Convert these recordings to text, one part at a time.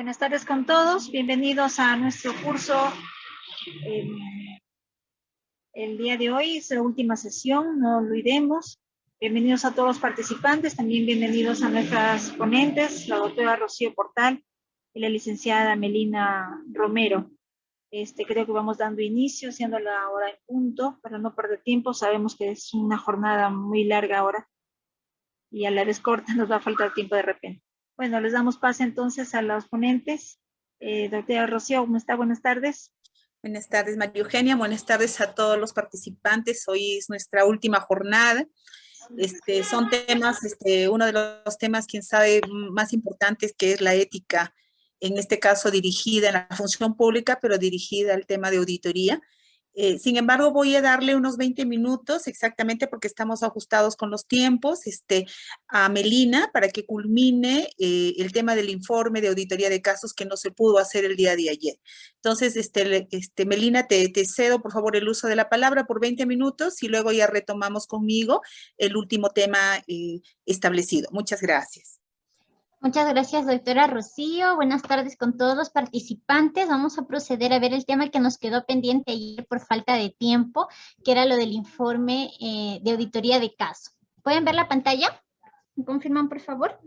Buenas tardes con todos, bienvenidos a nuestro curso. El día de hoy es la última sesión, no olvidemos. Bienvenidos a todos los participantes, también bienvenidos a nuestras ponentes, la doctora Rocío Portal y la licenciada Melina Romero. Creo que vamos dando inicio, siendo la hora en punto, para no perder tiempo. Sabemos que es una jornada muy larga ahora y a la vez corta, nos va a faltar tiempo de repente. Bueno, les damos pase entonces a los ponentes. Doctora Rocío, ¿cómo está? Buenas tardes. Buenas tardes, María Eugenia. Buenas tardes a todos los participantes. Hoy es nuestra última jornada. Son temas, uno de los temas, quién sabe, más importantes, que es la ética, en este caso dirigida en la función pública, pero dirigida al tema de auditoría. Sin embargo, voy a darle unos 20 minutos exactamente porque estamos ajustados con los tiempos a Melina para que culmine el tema del informe de auditoría de casos que no se pudo hacer el día de ayer. Entonces, Melina, te cedo por favor el uso de la palabra por 20 minutos y luego ya retomamos conmigo el último tema establecido. Muchas gracias. Muchas gracias, doctora Rocío. Buenas tardes con todos los participantes. Vamos a proceder a ver el tema que nos quedó pendiente ayer por falta de tiempo, que era lo del informe de auditoría de caso. ¿Pueden ver la pantalla? ¿Me confirman, por favor?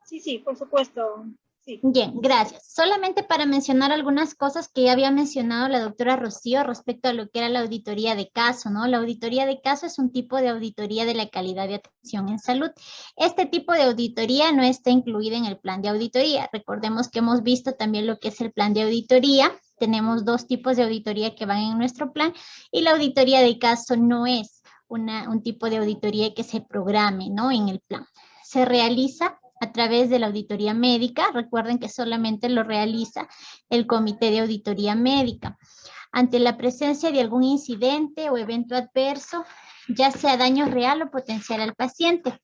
Sí, por supuesto. Sí. Bien, gracias. Solamente para mencionar algunas cosas que ya había mencionado la doctora Rocío respecto a lo que era la auditoría de caso, ¿no? La auditoría de caso es un tipo de auditoría de la calidad de atención en salud. Este tipo de auditoría no está incluida en el plan de auditoría. Recordemos que hemos visto también lo que es el plan de auditoría. Tenemos dos tipos de auditoría que van en nuestro plan y la auditoría de caso no es un tipo de auditoría que se programe, ¿no? En el plan. Se realiza a través de la auditoría médica. Recuerden que solamente lo realiza el Comité de Auditoría Médica. Ante la presencia de algún incidente o evento adverso, ya sea daño real o potencial al paciente.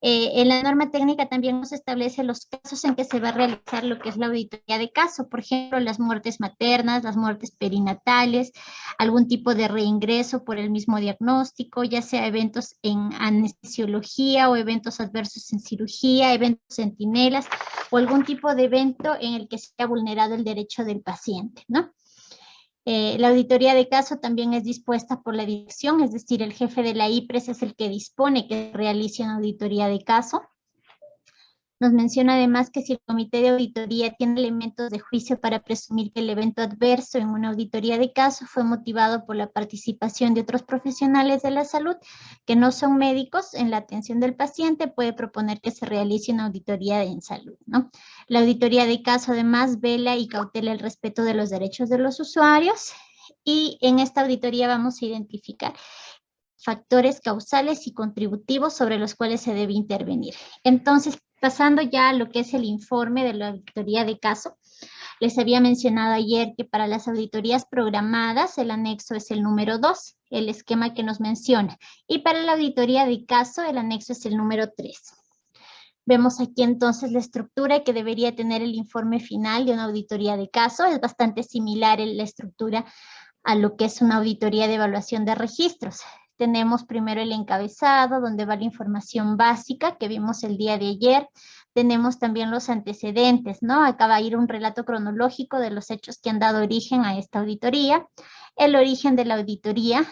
En la norma técnica también nos establece los casos en que se va a realizar lo que es la auditoría de caso, por ejemplo, las muertes maternas, las muertes perinatales, algún tipo de reingreso por el mismo diagnóstico, ya sea eventos en anestesiología o eventos adversos en cirugía, eventos centinelas o algún tipo de evento en el que se haya vulnerado el derecho del paciente, ¿no? La auditoría de caso también es dispuesta por la dirección, es decir, el jefe de la IPRES es el que dispone que realice una auditoría de caso. Nos menciona además que si el comité de auditoría tiene elementos de juicio para presumir que el evento adverso en una auditoría de caso fue motivado por la participación de otros profesionales de la salud que no son médicos en la atención del paciente, puede proponer que se realice una auditoría en salud, ¿no? La auditoría de caso además vela y cautela el respeto de los derechos de los usuarios y en esta auditoría vamos a identificar factores causales y contributivos sobre los cuales se debe intervenir. Entonces, pasando ya a lo que es el informe de la auditoría de caso, les había mencionado ayer que para las auditorías programadas el anexo es el número 2, el esquema que nos menciona, y para la auditoría de caso el anexo es el número 3. Vemos aquí entonces la estructura que debería tener el informe final de una auditoría de caso. Es bastante similar en la estructura a lo que es una auditoría de evaluación de registros. Tenemos primero el encabezado, donde va la información básica que vimos el día de ayer. Tenemos también los antecedentes, ¿no? Acá va a ir un relato cronológico de los hechos que han dado origen a esta auditoría. El origen de la auditoría.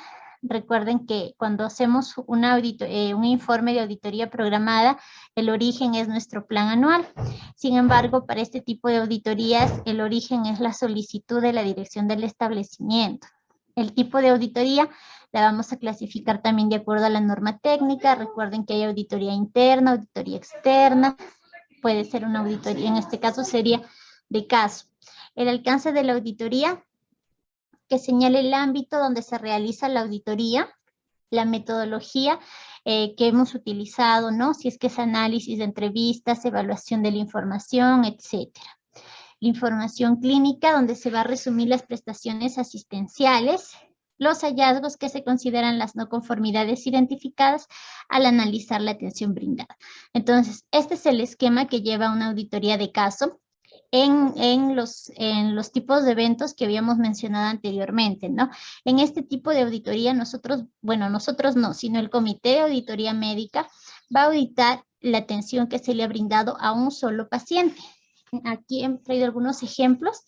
Recuerden que cuando hacemos un informe de auditoría programada, el origen es nuestro plan anual. Sin embargo, para este tipo de auditorías, el origen es la solicitud de la dirección del establecimiento. El tipo de auditoría la vamos a clasificar también de acuerdo a la norma técnica. Recuerden que hay auditoría interna, auditoría externa. Puede ser una auditoría, en este caso sería de caso. El alcance de la auditoría, que señale el ámbito donde se realiza la auditoría, la metodología que hemos utilizado, ¿no? Si es que es análisis de entrevistas, evaluación de la información, etcétera. La información clínica, donde se va a resumir las prestaciones asistenciales, los hallazgos que se consideran las no conformidades identificadas al analizar la atención brindada. Entonces, este es el esquema que lleva una auditoría de caso en los tipos de eventos que habíamos mencionado anteriormente, ¿no? En este tipo de auditoría nosotros no, sino el Comité de Auditoría Médica va a auditar la atención que se le ha brindado a un solo paciente. Aquí he traído algunos ejemplos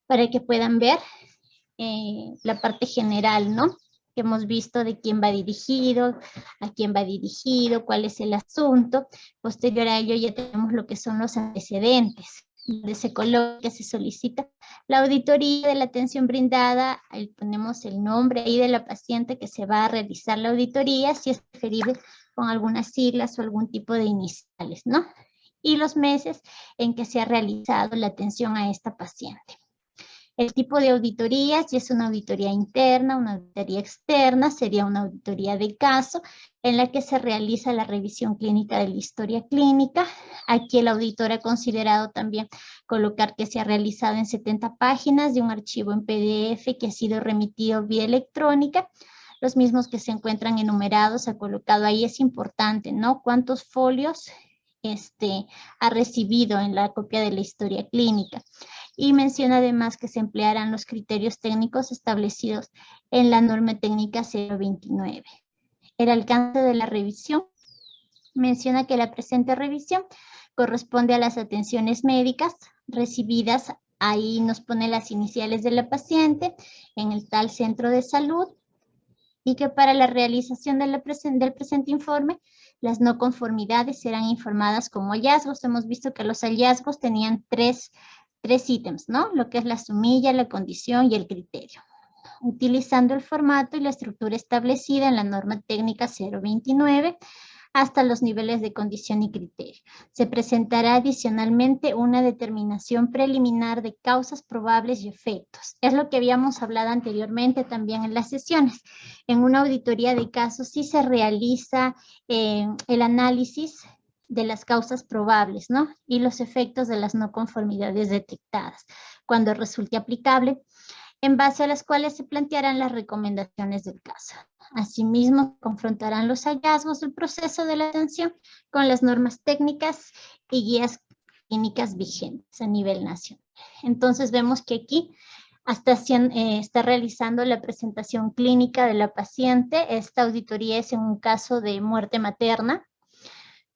para que puedan ver la parte general, ¿no? Que hemos visto de quién va dirigido, a quién va dirigido, cuál es el asunto. Posterior a ello ya tenemos lo que son los antecedentes, donde se coloca, que se solicita la auditoría de la atención brindada. Ahí ponemos el nombre ahí de la paciente que se va a realizar la auditoría, si es preferible con algunas siglas o algún tipo de iniciales, ¿no? Y los meses en que se ha realizado la atención a esta paciente. El tipo de auditoría, si es una auditoría interna, una auditoría externa, sería una auditoría de caso en la que se realiza la revisión clínica de la historia clínica. Aquí el auditor ha considerado también colocar que se ha realizado en 70 páginas de un archivo en PDF que ha sido remitido vía electrónica. Los mismos que se encuentran enumerados ha colocado ahí, es importante, ¿no? ¿Cuántos folios ha recibido en la copia de la historia clínica? Y menciona además que se emplearán los criterios técnicos establecidos en la norma técnica 029. El alcance de la revisión menciona que la presente revisión corresponde a las atenciones médicas recibidas, ahí nos pone las iniciales de la paciente, en el tal centro de salud, y que para la realización del presente informe, las no conformidades serán informadas como hallazgos. Hemos visto que los hallazgos tenían tres ítems, ¿no? Lo que es la sumilla, la condición y el criterio. Utilizando el formato y la estructura establecida en la norma técnica 029 hasta los niveles de condición y criterio. Se presentará adicionalmente una determinación preliminar de causas probables y efectos. Es lo que habíamos hablado anteriormente también en las sesiones. En una auditoría de casos sí se realiza el análisis de las causas probables, ¿no? Y los efectos de las no conformidades detectadas, cuando resulte aplicable, en base a las cuales se plantearán las recomendaciones del caso. Asimismo, confrontarán los hallazgos del proceso de la atención con las normas técnicas y guías clínicas vigentes a nivel nacional. Entonces vemos que aquí está realizando la presentación clínica de la paciente. Esta auditoría es en un caso de muerte materna.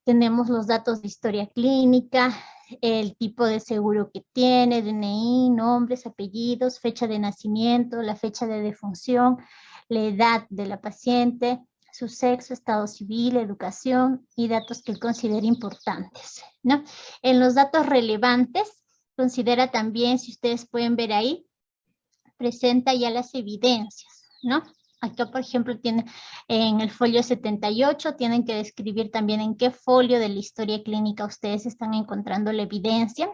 Tenemos los datos de historia clínica, el tipo de seguro que tiene, DNI, nombres, apellidos, fecha de nacimiento, la fecha de defunción, la edad de la paciente, su sexo, estado civil, educación y datos que él considera importantes, ¿no? En los datos relevantes, considera también, si ustedes pueden ver ahí, presenta ya las evidencias, ¿no? Acá, por ejemplo, tiene en el folio 78, tienen que describir también en qué folio de la historia clínica ustedes están encontrando la evidencia.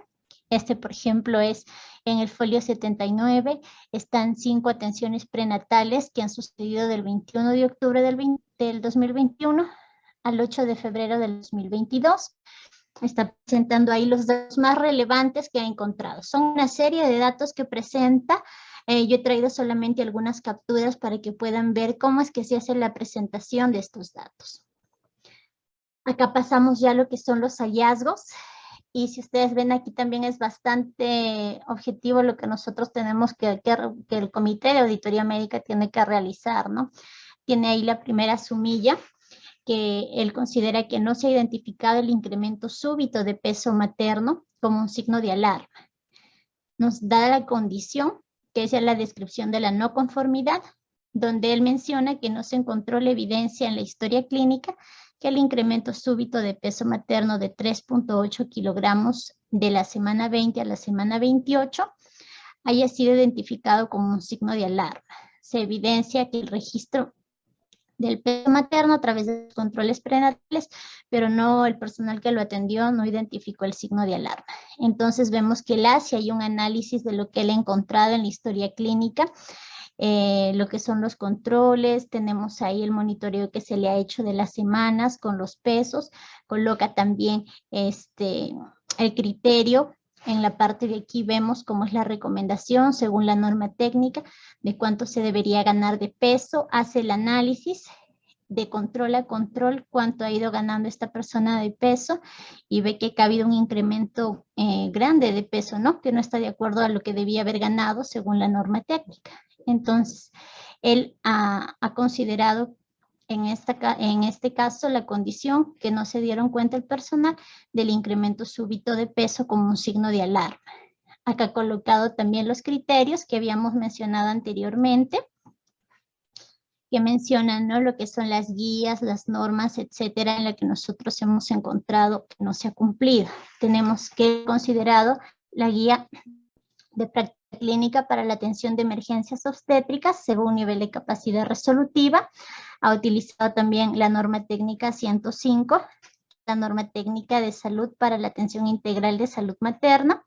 Por ejemplo, es en el folio 79, están 5 atenciones prenatales que han sucedido del 21 de octubre del 2021 al 8 de febrero del 2022. Está presentando ahí los datos más relevantes que ha encontrado. Son una serie de datos que presenta. Yo he traído solamente algunas capturas para que puedan ver cómo es que se hace la presentación de estos datos. Acá pasamos ya a lo que son los hallazgos. Y si ustedes ven aquí también es bastante objetivo lo que nosotros tenemos que el Comité de Auditoría Médica tiene que realizar, ¿no? Tiene ahí la primera sumilla, que él considera que no se ha identificado el incremento súbito de peso materno como un signo de alarma. Nos da la condición, que es la descripción de la no conformidad, donde él menciona que no se encontró la evidencia en la historia clínica que el incremento súbito de peso materno de 3.8 kilogramos de la semana 20 a la semana 28 haya sido identificado como un signo de alarma. Se evidencia que el registro del peso materno a través de los controles prenatales, pero no, el personal que lo atendió no identificó el signo de alarma. Entonces vemos que si hay un análisis de lo que él ha encontrado en la historia clínica, lo que son los controles, tenemos ahí el monitoreo que se le ha hecho de las semanas con los pesos, coloca también el criterio. En la parte de aquí vemos cómo es la recomendación según la norma técnica de cuánto se debería ganar de peso, hace el análisis de control a control, cuánto ha ido ganando esta persona de peso y ve que ha habido un incremento grande de peso, ¿no? Que no está de acuerdo a lo que debía haber ganado según la norma técnica. Entonces, él ha considerado En este caso, la condición que no se dieron cuenta el personal del incremento súbito de peso como un signo de alarma. Acá he colocado también los criterios que habíamos mencionado anteriormente, que mencionan, ¿no?, lo que son las guías, las normas, etcétera, en la que nosotros hemos encontrado que no se ha cumplido. Tenemos que considerado la guía de práctica clínica para la atención de emergencias obstétricas según nivel de capacidad resolutiva. Ha utilizado también la norma técnica 105, la norma técnica de salud para la atención integral de salud materna,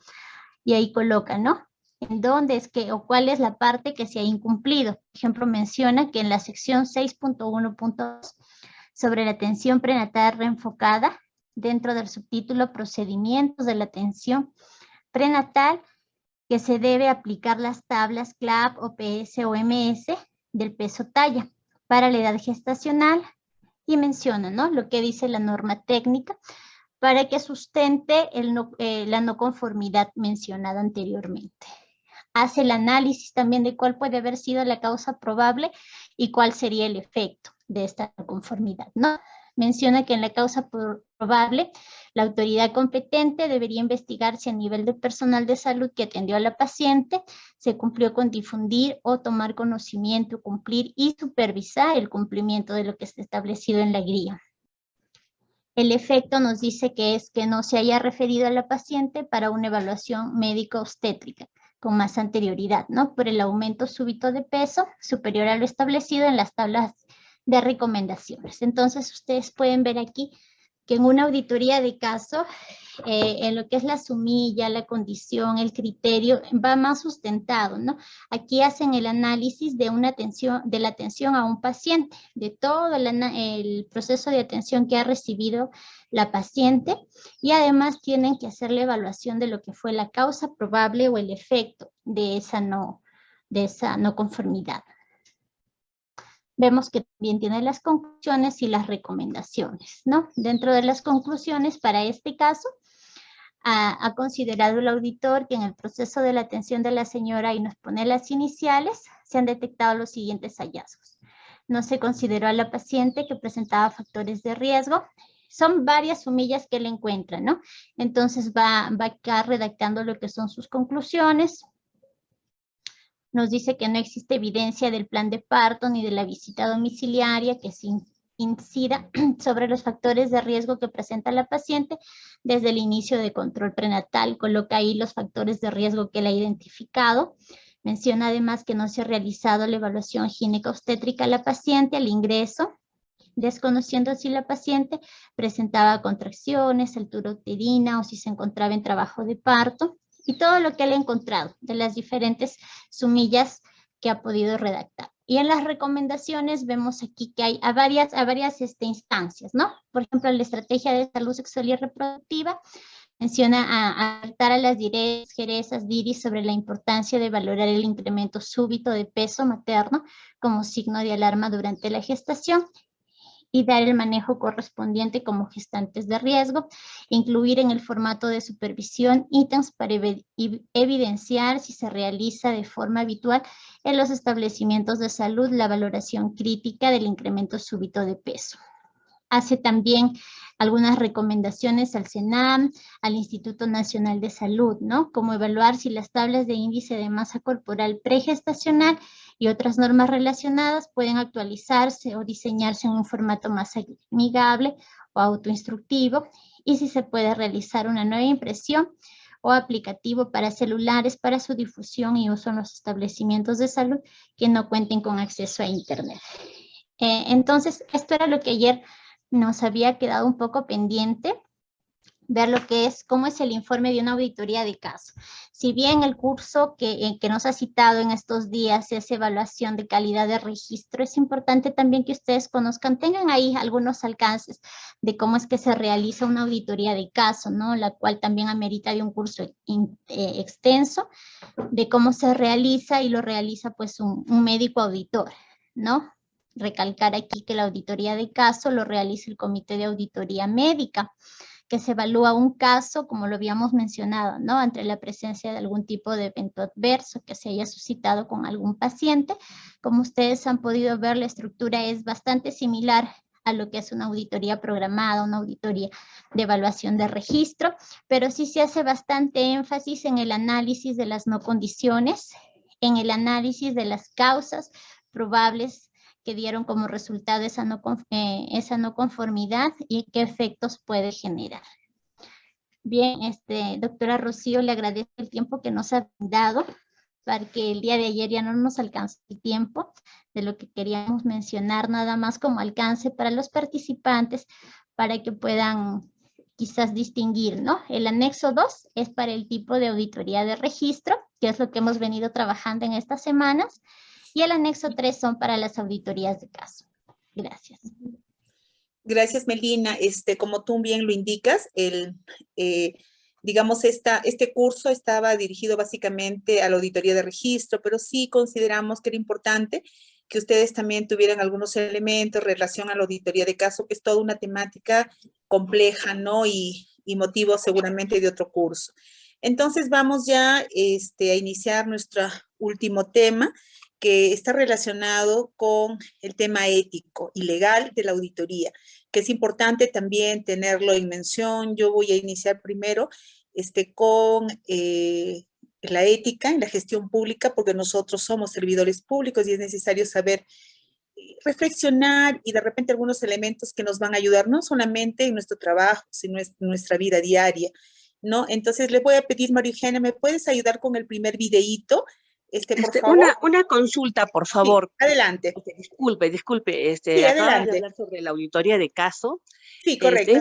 y ahí coloca, ¿no?, en dónde es que o cuál es la parte que se ha incumplido. Por ejemplo, menciona que en la sección 6.1.2 sobre la atención prenatal reenfocada, dentro del subtítulo Procedimientos de la atención prenatal, que se debe aplicar las tablas CLAP, OPS o OMS del peso talla para la edad gestacional, y menciona, ¿no?, lo que dice la norma técnica para que sustente la no conformidad mencionada anteriormente. Hace el análisis también de cuál puede haber sido la causa probable y cuál sería el efecto de esta no conformidad, ¿no? Menciona que en la causa probable, la autoridad competente debería investigar si a nivel de personal de salud que atendió a la paciente se cumplió con difundir o tomar conocimiento, cumplir y supervisar el cumplimiento de lo que está establecido en la guía. El efecto nos dice que es que no se haya referido a la paciente para una evaluación médico-obstétrica con más anterioridad, ¿no?, por el aumento súbito de peso superior a lo establecido en las tablas de recomendaciones. Entonces, ustedes pueden ver aquí que en una auditoría de caso, en lo que es la sumilla, la condición, el criterio, va más sustentado, ¿no? Aquí hacen el análisis de la atención a un paciente, de todo el proceso de atención que ha recibido la paciente, y además tienen que hacer la evaluación de lo que fue la causa probable o el efecto de esa no conformidad. Vemos que también tiene las conclusiones y las recomendaciones, ¿no? Dentro de las conclusiones, para este caso, ha considerado el auditor que en el proceso de la atención de la señora, y nos pone las iniciales, se han detectado los siguientes hallazgos. No se consideró a la paciente que presentaba factores de riesgo. Son varias sumillas que él encuentra, ¿no? Entonces va acá redactando lo que son sus conclusiones. Nos dice que no existe evidencia del plan de parto ni de la visita domiciliaria que se incida sobre los factores de riesgo que presenta la paciente desde el inicio de control prenatal. Coloca ahí los factores de riesgo que él ha identificado. Menciona además que no se ha realizado la evaluación gineco-obstétrica a la paciente al ingreso, desconociendo si la paciente presentaba contracciones, altura uterina o si se encontraba en trabajo de parto, y todo lo que él ha encontrado de las diferentes sumillas que ha podido redactar. Y en las recomendaciones vemos aquí que hay a varias instancias, ¿no? Por ejemplo, la estrategia de salud sexual y reproductiva menciona alertar a las jeresas, diris sobre la importancia de valorar el incremento súbito de peso materno como signo de alarma durante la gestación, y dar el manejo correspondiente como gestantes de riesgo, incluir en el formato de supervisión ítems para evidenciar si se realiza de forma habitual en los establecimientos de salud la valoración crítica del incremento súbito de peso. Hace también algunas recomendaciones al CENAM, al Instituto Nacional de Salud, ¿no? Como evaluar si las tablas de índice de masa corporal pregestacional y otras normas relacionadas pueden actualizarse o diseñarse en un formato más amigable o autoinstructivo, y si se puede realizar una nueva impresión o aplicativo para celulares para su difusión y uso en los establecimientos de salud que no cuenten con acceso a Internet. Entonces, esto era lo que ayer nos había quedado un poco pendiente, ver lo que es, cómo es el informe de una auditoría de caso. Si bien el curso que nos ha citado en estos días es evaluación de calidad de registro, es importante también que ustedes conozcan, tengan ahí algunos alcances de cómo es que se realiza una auditoría de caso, ¿no? La cual también amerita de un curso extenso, de cómo se realiza, y lo realiza pues un médico auditor, ¿no? Recalcar aquí que la auditoría de caso lo realiza el Comité de Auditoría Médica, que se evalúa un caso, como lo habíamos mencionado, ¿no? Ante la presencia de algún tipo de evento adverso que se haya suscitado con algún paciente. Como ustedes han podido ver, la estructura es bastante similar a lo que es una auditoría programada, una auditoría de evaluación de registro, pero sí se hace bastante énfasis en el análisis de las no condiciones, en el análisis de las causas probables que dieron como resultado esa no conformidad y qué efectos puede generar. Bien, doctora Rocío, le agradezco el tiempo que nos ha dado, para que el día de ayer ya no nos alcanzó el tiempo de lo que queríamos mencionar, nada más como alcance para los participantes, para que puedan quizás distinguir, ¿no? El anexo 2 es para el tipo de auditoría de registro, que es lo que hemos venido trabajando en estas semanas, y el anexo 3 son para las auditorías de caso. Gracias. Gracias, Melina. Como tú bien lo indicas, digamos, este curso estaba dirigido básicamente a la auditoría de registro, pero sí consideramos que era importante que ustedes también tuvieran algunos elementos en relación a la auditoría de caso, que es toda una temática compleja, ¿no? Y motivo seguramente de otro curso. Entonces vamos ya a iniciar nuestro último tema, que está relacionado con el tema ético y legal de la auditoría, que es importante también tenerlo en mención. Yo voy a iniciar primero con la ética en la gestión pública, porque nosotros somos servidores públicos y es necesario saber reflexionar y de repente algunos elementos que nos van a ayudar no solamente en nuestro trabajo, sino en nuestra vida diaria, ¿no? Entonces le voy a pedir, María Eugenia, ¿me puedes ayudar con el primer videíto? Por favor. Una consulta, por favor. Sí, adelante. Disculpe, sí, acaba de hablar sobre la auditoría de caso. Sí, correcto.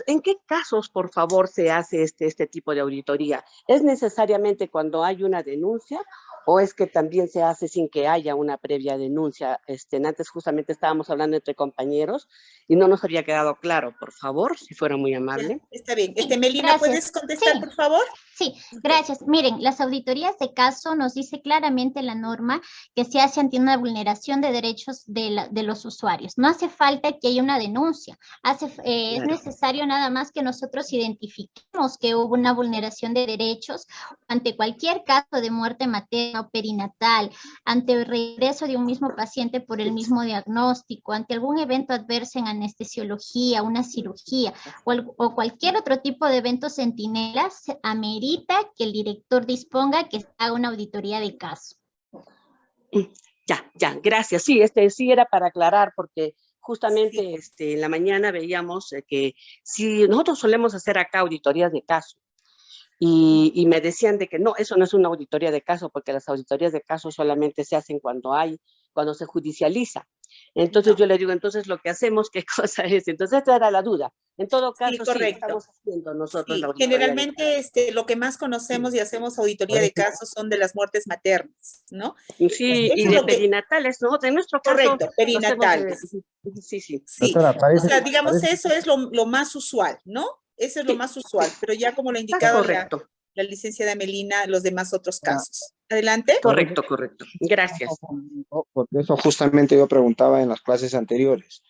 ¿En qué casos, por favor, se hace este tipo de auditoría? ¿Es necesariamente cuando hay una denuncia o es que también se hace sin que haya una previa denuncia? Antes justamente estábamos hablando entre compañeros y no nos había quedado claro. Por favor, si fuera muy amable. Ya, está bien. Melina, gracias. ¿puedes contestar, Sí. por favor? Sí, gracias. Miren, las auditorías de caso nos dice claramente la norma que se hace ante una vulneración de derechos de los usuarios. No hace falta que haya una denuncia. Es necesario nada más que nosotros identifiquemos que hubo una vulneración de derechos ante cualquier caso de muerte materna o perinatal, ante el regreso de un mismo paciente por el mismo diagnóstico, ante algún evento adverso en anestesiología, una cirugía o cualquier otro tipo de evento centinela, amerita que el director disponga que se haga una auditoría de caso. Ya, gracias. Sí, sí era para aclarar, porque justamente en la mañana veíamos que si nosotros solemos hacer acá auditorías de caso, y me decían de que no, eso no es una auditoría de caso, porque las auditorías de caso solamente se hacen cuando se judicializa. Entonces yo le digo, entonces lo que hacemos, ¿qué cosa es? Entonces esta era la duda. En todo caso, sí, estamos haciendo nosotros la auditoría. Generalmente lo que más conocemos y hacemos auditoría de casos son de las muertes maternas, ¿no? Sí, y de perinatales, ¿no? En nuestro caso. Correcto, perinatales. Sí. Doctora, o sea, digamos, eso es lo más usual, ¿no? Eso es lo más usual, pero ya como lo ha indicado la licenciada Melina, los demás otros casos. Adelante. Correcto. Gracias. Porque eso justamente yo preguntaba en las clases anteriores.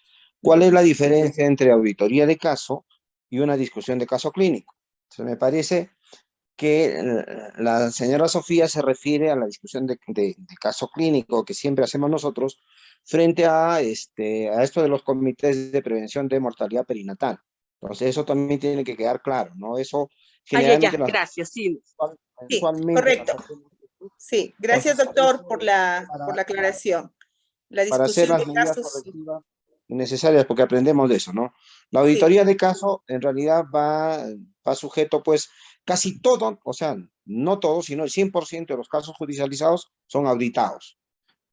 ¿Cuál es la diferencia entre auditoría de caso y una discusión de caso clínico? Entonces, me parece que la señora Sofía se refiere a la discusión de caso clínico que siempre hacemos nosotros frente a esto de los comités de prevención de mortalidad perinatal. Entonces, eso también tiene que quedar claro, ¿no? Eso generalmente... Gracias, sí. Sí, correcto. Sí, gracias, doctor, por la aclaración. La discusión para hacer las medidas correctivas necesarias, porque aprendemos de eso, ¿no? La auditoría de caso, en realidad, va sujeto, pues, casi todo, o sea, no todo, sino el 100% de los casos judicializados son auditados.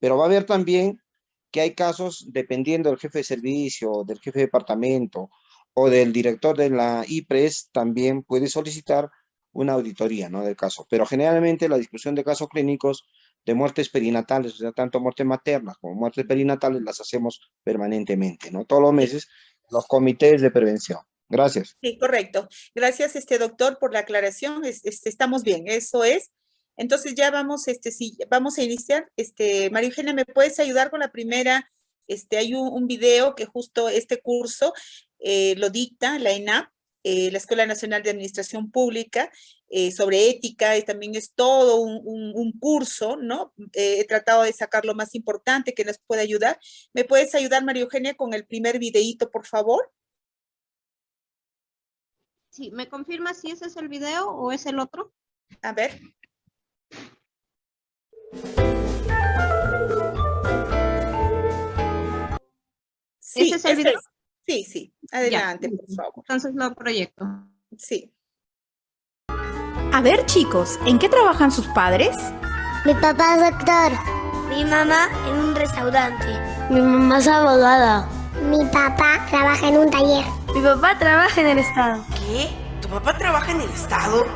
Pero va a haber también que hay casos, dependiendo del jefe de servicio, del jefe de departamento o del director de la IPRES, también puede solicitar una auditoría, ¿no?, del caso. Pero generalmente la discusión de casos clínicos de muertes perinatales, o sea, tanto muertes maternas como muertes perinatales, las hacemos permanentemente, ¿no? Todos los meses, los comités de prevención. Gracias. Sí, correcto. Gracias, doctor, por la aclaración. Estamos bien, eso es. Entonces ya vamos, sí, vamos a iniciar. María Eugenia, ¿me puedes ayudar con la primera? Hay un video que justo este curso lo dicta la ENAP, la Escuela Nacional de Administración Pública, sobre ética, y también es todo un curso, ¿no? He tratado de sacar lo más importante que nos puede ayudar. ¿Me puedes ayudar, María Eugenia, con el primer videíto, por favor? Sí, ¿me confirma si ese es el video o es el otro? A ver. Sí, ¿Ese es el video? Sí, sí. Adelante, por favor. Entonces lo proyecto. Sí. A ver, chicos, ¿en qué trabajan sus padres? Mi papá es doctor. Mi mamá en un restaurante. Mi mamá es abogada. Mi papá trabaja en un taller. Mi papá trabaja en el Estado. ¿Qué? ¿Tu papá trabaja en el Estado?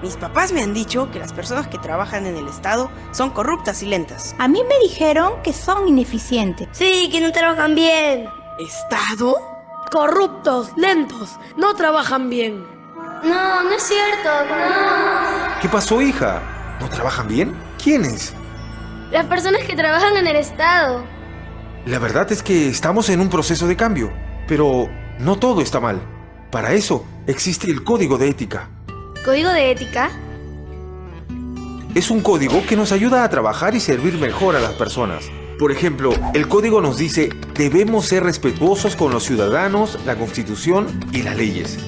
Mis papás me han dicho que las personas que trabajan en el Estado son corruptas y lentas. A mí me dijeron que son ineficientes. Sí, que no trabajan bien. ¿Estado? Corruptos, lentos, no trabajan bien. No, no es cierto, no. ¿Qué pasó, hija? ¿No trabajan bien? ¿Quiénes? Las personas que trabajan en el Estado. La verdad es que estamos en un proceso de cambio, pero no todo está mal. Para eso existe el Código de Ética. ¿Código de ética? Es un código que nos ayuda a trabajar y servir mejor a las personas. Por ejemplo, el código nos dice: debemos ser respetuosos con los ciudadanos, la Constitución y las leyes.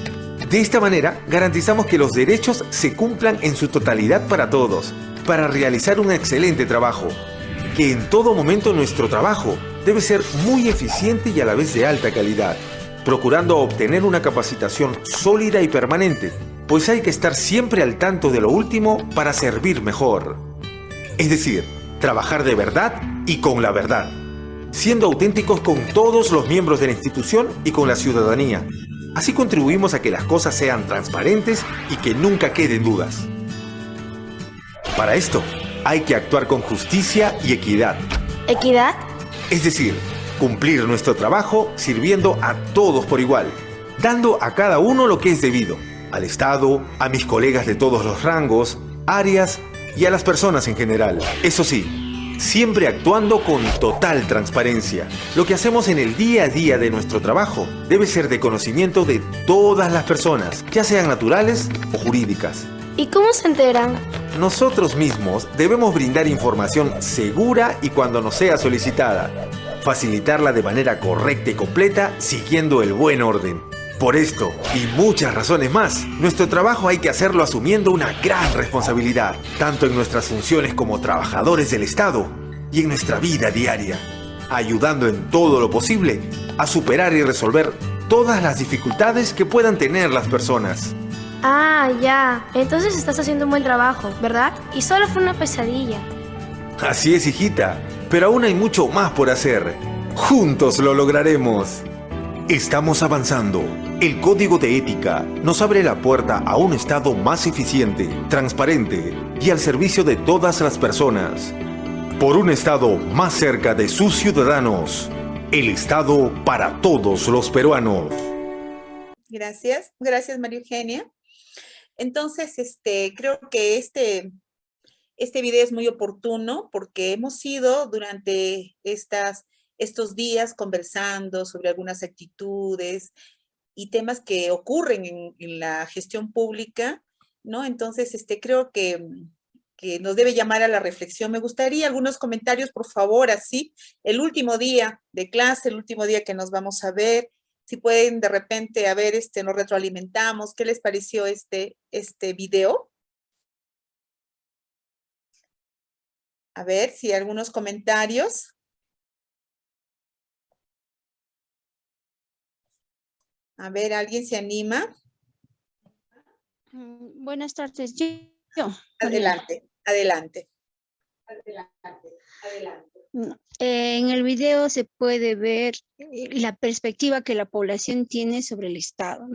De esta manera, garantizamos que los derechos se cumplan en su totalidad para todos, para realizar un excelente trabajo. Que en todo momento nuestro trabajo debe ser muy eficiente y a la vez de alta calidad, procurando obtener una capacitación sólida y permanente, pues hay que estar siempre al tanto de lo último para servir mejor. Es decir, trabajar de verdad y con la verdad, siendo auténticos con todos los miembros de la institución y con la ciudadanía. Así contribuimos a que las cosas sean transparentes y que nunca queden dudas. Para esto, hay que actuar con justicia y equidad. ¿Equidad? Es decir, cumplir nuestro trabajo sirviendo a todos por igual, dando a cada uno lo que es debido, al Estado, a mis colegas de todos los rangos, áreas y a las personas en general. Eso sí, siempre actuando con total transparencia. Lo que hacemos en el día a día de nuestro trabajo debe ser de conocimiento de todas las personas, ya sean naturales o jurídicas. ¿Y cómo se enteran? Nosotros mismos debemos brindar información segura y cuando nos sea solicitada, facilitarla de manera correcta y completa siguiendo el buen orden. Por esto y muchas razones más, nuestro trabajo hay que hacerlo asumiendo una gran responsabilidad, tanto en nuestras funciones como trabajadores del Estado y en nuestra vida diaria, ayudando en todo lo posible a superar y resolver todas las dificultades que puedan tener las personas. Ah, ya. Entonces estás haciendo un buen trabajo, ¿verdad? Y solo fue una pesadilla. Así es, hijita, pero aún hay mucho más por hacer. Juntos lo lograremos. Estamos avanzando. El Código de Ética nos abre la puerta a un Estado más eficiente, transparente y al servicio de todas las personas. Por un Estado más cerca de sus ciudadanos. El Estado para todos los peruanos. Gracias. Gracias, María Eugenia. Entonces, creo que este video es muy oportuno porque hemos ido durante estos días conversando sobre algunas actitudes y temas que ocurren en la gestión pública, ¿no? Entonces, creo que nos debe llamar a la reflexión. Me gustaría algunos comentarios, por favor, así, el último día de clase, el último día que nos vamos a ver. Si pueden de repente, a ver, nos retroalimentamos. ¿Qué les pareció este video? A ver si hay algunos comentarios. A ver, ¿alguien se anima? Buenas tardes. Yo. Adelante. En el video se puede ver la perspectiva que la población tiene sobre el Estado.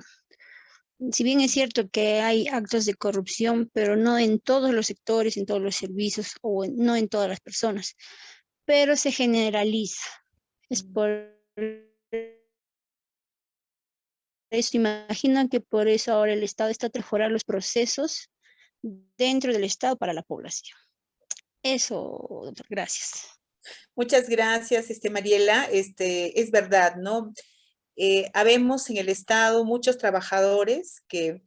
Si bien es cierto que hay actos de corrupción, pero no en todos los sectores, en todos los servicios o no en todas las personas, pero se generaliza. Es por eso, imagino que por eso ahora el Estado está tratando de mejorar los procesos dentro del Estado para la población. Eso, doctor, gracias. Muchas gracias, Mariela. Es verdad, ¿no? habemos en el Estado muchos trabajadores que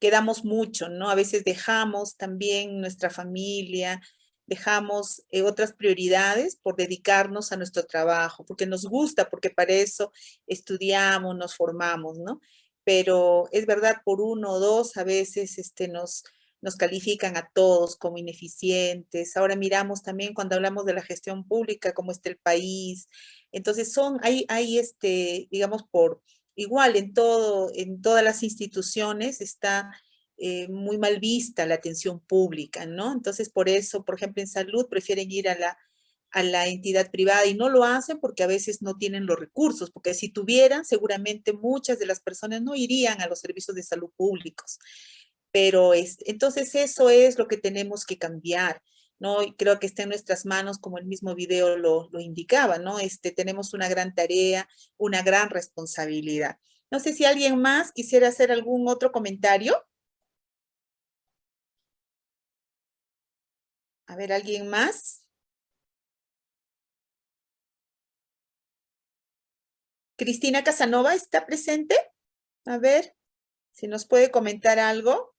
damos mucho, ¿no? A veces dejamos también nuestra familia, dejamos otras prioridades por dedicarnos a nuestro trabajo, porque nos gusta, porque para eso estudiamos, nos formamos, ¿no? Pero es verdad, por uno o dos a veces nos califican a todos como ineficientes. Ahora miramos también cuando hablamos de la gestión pública, cómo está el país. Entonces digamos, por igual en todas las instituciones está muy mal vista la atención pública, ¿no? Entonces, por eso, por ejemplo, en salud prefieren ir a la entidad privada y no lo hacen porque a veces no tienen los recursos, porque si tuvieran, seguramente muchas de las personas no irían a los servicios de salud públicos. Pero entonces eso es lo que tenemos que cambiar, ¿no? Y creo que está en nuestras manos, como el mismo video lo indicaba, ¿no? Tenemos una gran tarea, una gran responsabilidad. No sé si alguien más quisiera hacer algún otro comentario. A ver, ¿alguien más? Cristina Casanova, ¿está presente? A ver, si nos puede comentar algo.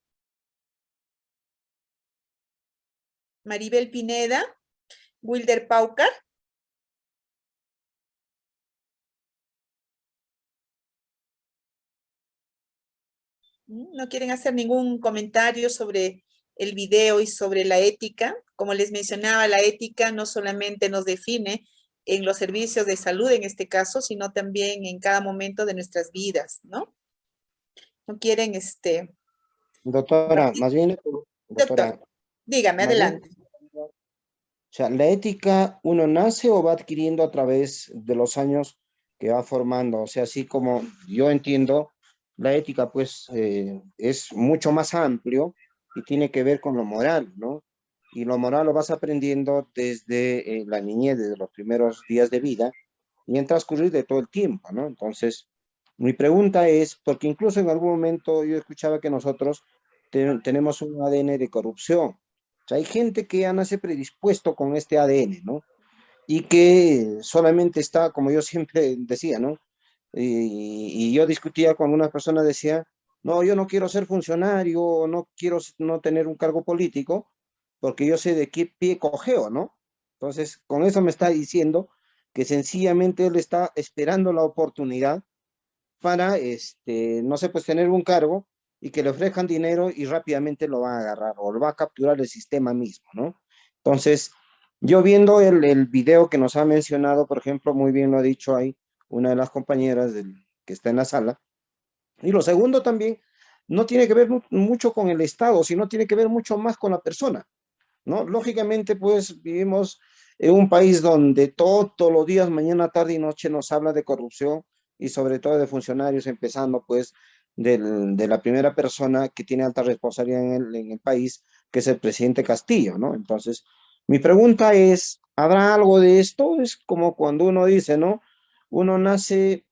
Maribel Pineda, Wilder Paucar. ¿No quieren hacer ningún comentario sobre el video y sobre la ética? Como les mencionaba, la ética no solamente nos define en los servicios de salud en este caso, sino también en cada momento de nuestras vidas, ¿no? ¿No quieren Doctora, más bien, doctora, Doctor, dígame, más bien, adelante. o sea, ¿la ética uno nace o va adquiriendo a través de los años que va formando? O sea, así como yo entiendo, la ética pues es mucho más amplio y tiene que ver con lo moral, ¿no? Y lo moral lo vas aprendiendo desde la niñez, desde los primeros días de vida y en transcurrir de todo el tiempo, ¿no? Entonces, mi pregunta es, porque incluso en algún momento yo escuchaba que nosotros tenemos un ADN de corrupción. O sea, hay gente que ya nace predispuesto con este ADN, ¿no? Y que solamente está, como yo siempre decía, ¿no? Y yo discutía con una persona, decía, no, yo no quiero ser funcionario, no quiero no tener un cargo político, porque yo sé de qué pie cojeo, ¿no? Entonces, con eso me está diciendo que sencillamente él está esperando la oportunidad para, no sé, pues tener un cargo y que le ofrezcan dinero y rápidamente lo va a agarrar o lo va a capturar el sistema mismo, ¿no? Entonces, yo viendo el video que nos ha mencionado, por ejemplo, muy bien lo ha dicho ahí una de las compañeras que está en la sala, y lo segundo también, no tiene que ver mucho con el Estado, sino tiene que ver mucho más con la persona, ¿no? Lógicamente, pues vivimos en un país donde todos los días, mañana, tarde y noche nos habla de corrupción y sobre todo de funcionarios, empezando pues de la primera persona que tiene alta responsabilidad en el país, que es el presidente Castillo, ¿no? Entonces, mi pregunta es, ¿habrá algo de esto? Es como cuando uno dice, ¿no? Uno nace,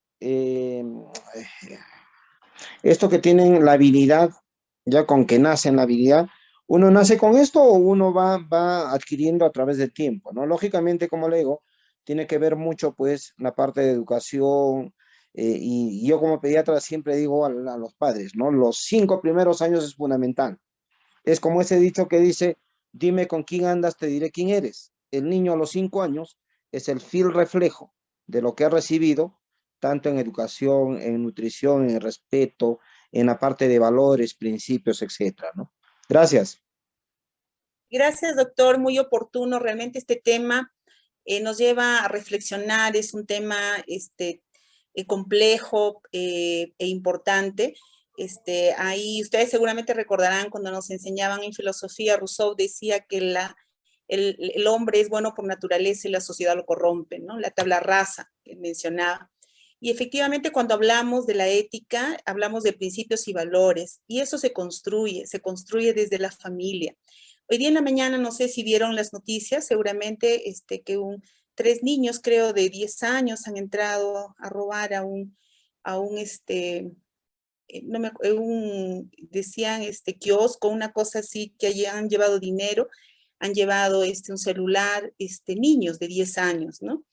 esto que tienen la habilidad, ya con que nacen la habilidad, ¿uno nace con esto o uno va adquiriendo a través del tiempo, ¿no? Lógicamente, como le digo, tiene que ver mucho, pues, la parte de educación, y yo como pediatra siempre digo a los padres, ¿no? Los 5 primeros años es fundamental. Es como ese dicho que dice, dime con quién andas, te diré quién eres. El niño a los 5 años es el fiel reflejo de lo que ha recibido, tanto en educación, en nutrición, en respeto, en la parte de valores, principios, etcétera, ¿no? Gracias. Gracias, doctor. Muy oportuno. Realmente este tema nos lleva a reflexionar. Es un tema complejo e importante. Ahí ustedes seguramente recordarán cuando nos enseñaban en filosofía, Rousseau decía que el hombre es bueno por naturaleza y la sociedad lo corrompe, ¿no? La tabla rasa que mencionaba. Y efectivamente cuando hablamos de la ética, hablamos de principios y valores, y eso se construye desde la familia. Hoy día en la mañana, no sé si vieron las noticias, seguramente que 3 niños, creo, de 10 años han entrado a robar decían, kiosco, una cosa así, que han llevado dinero, han llevado un celular, niños de 10 años, ¿no?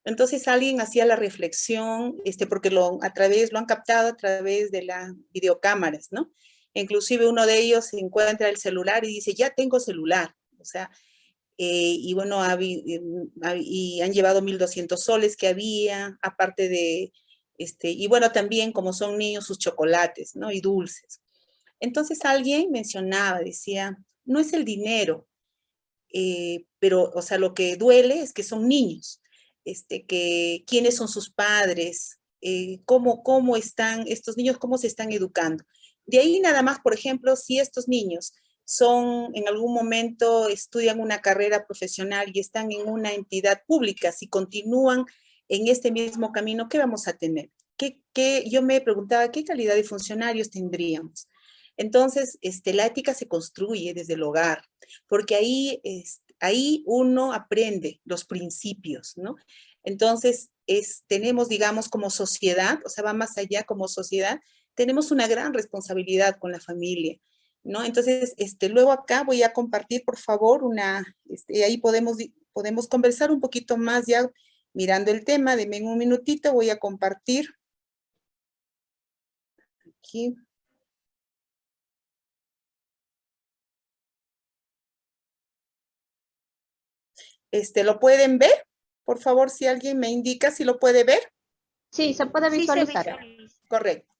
Entonces alguien hacía la reflexión, porque lo han captado a través de las videocámaras, ¿no? Inclusive uno de ellos se encuentra el celular y dice, ya tengo celular. O sea, y bueno, y han llevado 1.200 soles que había, aparte de, y bueno, también como son niños, sus chocolates, ¿no? Y dulces. Entonces alguien mencionaba, decía, no es el dinero, pero, o sea, lo que duele es que son niños, que quiénes son sus padres, cómo están estos niños, cómo se están educando. De ahí nada más, por ejemplo, si estos niños en algún momento estudian una carrera profesional y están en una entidad pública, si continúan en este mismo camino, ¿qué vamos a tener? Yo me preguntaba, ¿qué calidad de funcionarios tendríamos? Entonces, la ética se construye desde el hogar, porque ahí uno aprende los principios, ¿no? Entonces, tenemos, digamos, como sociedad, o sea, va más allá como sociedad, tenemos una gran responsabilidad con la familia, ¿no? Entonces, luego acá voy a compartir, por favor, ahí podemos conversar un poquito más ya mirando el tema. Denme un minutito, voy a compartir. Aquí. ¿Lo pueden ver? Por favor, si alguien me indica si lo puede ver. Sí, se puede visualizar. Sí, correcto.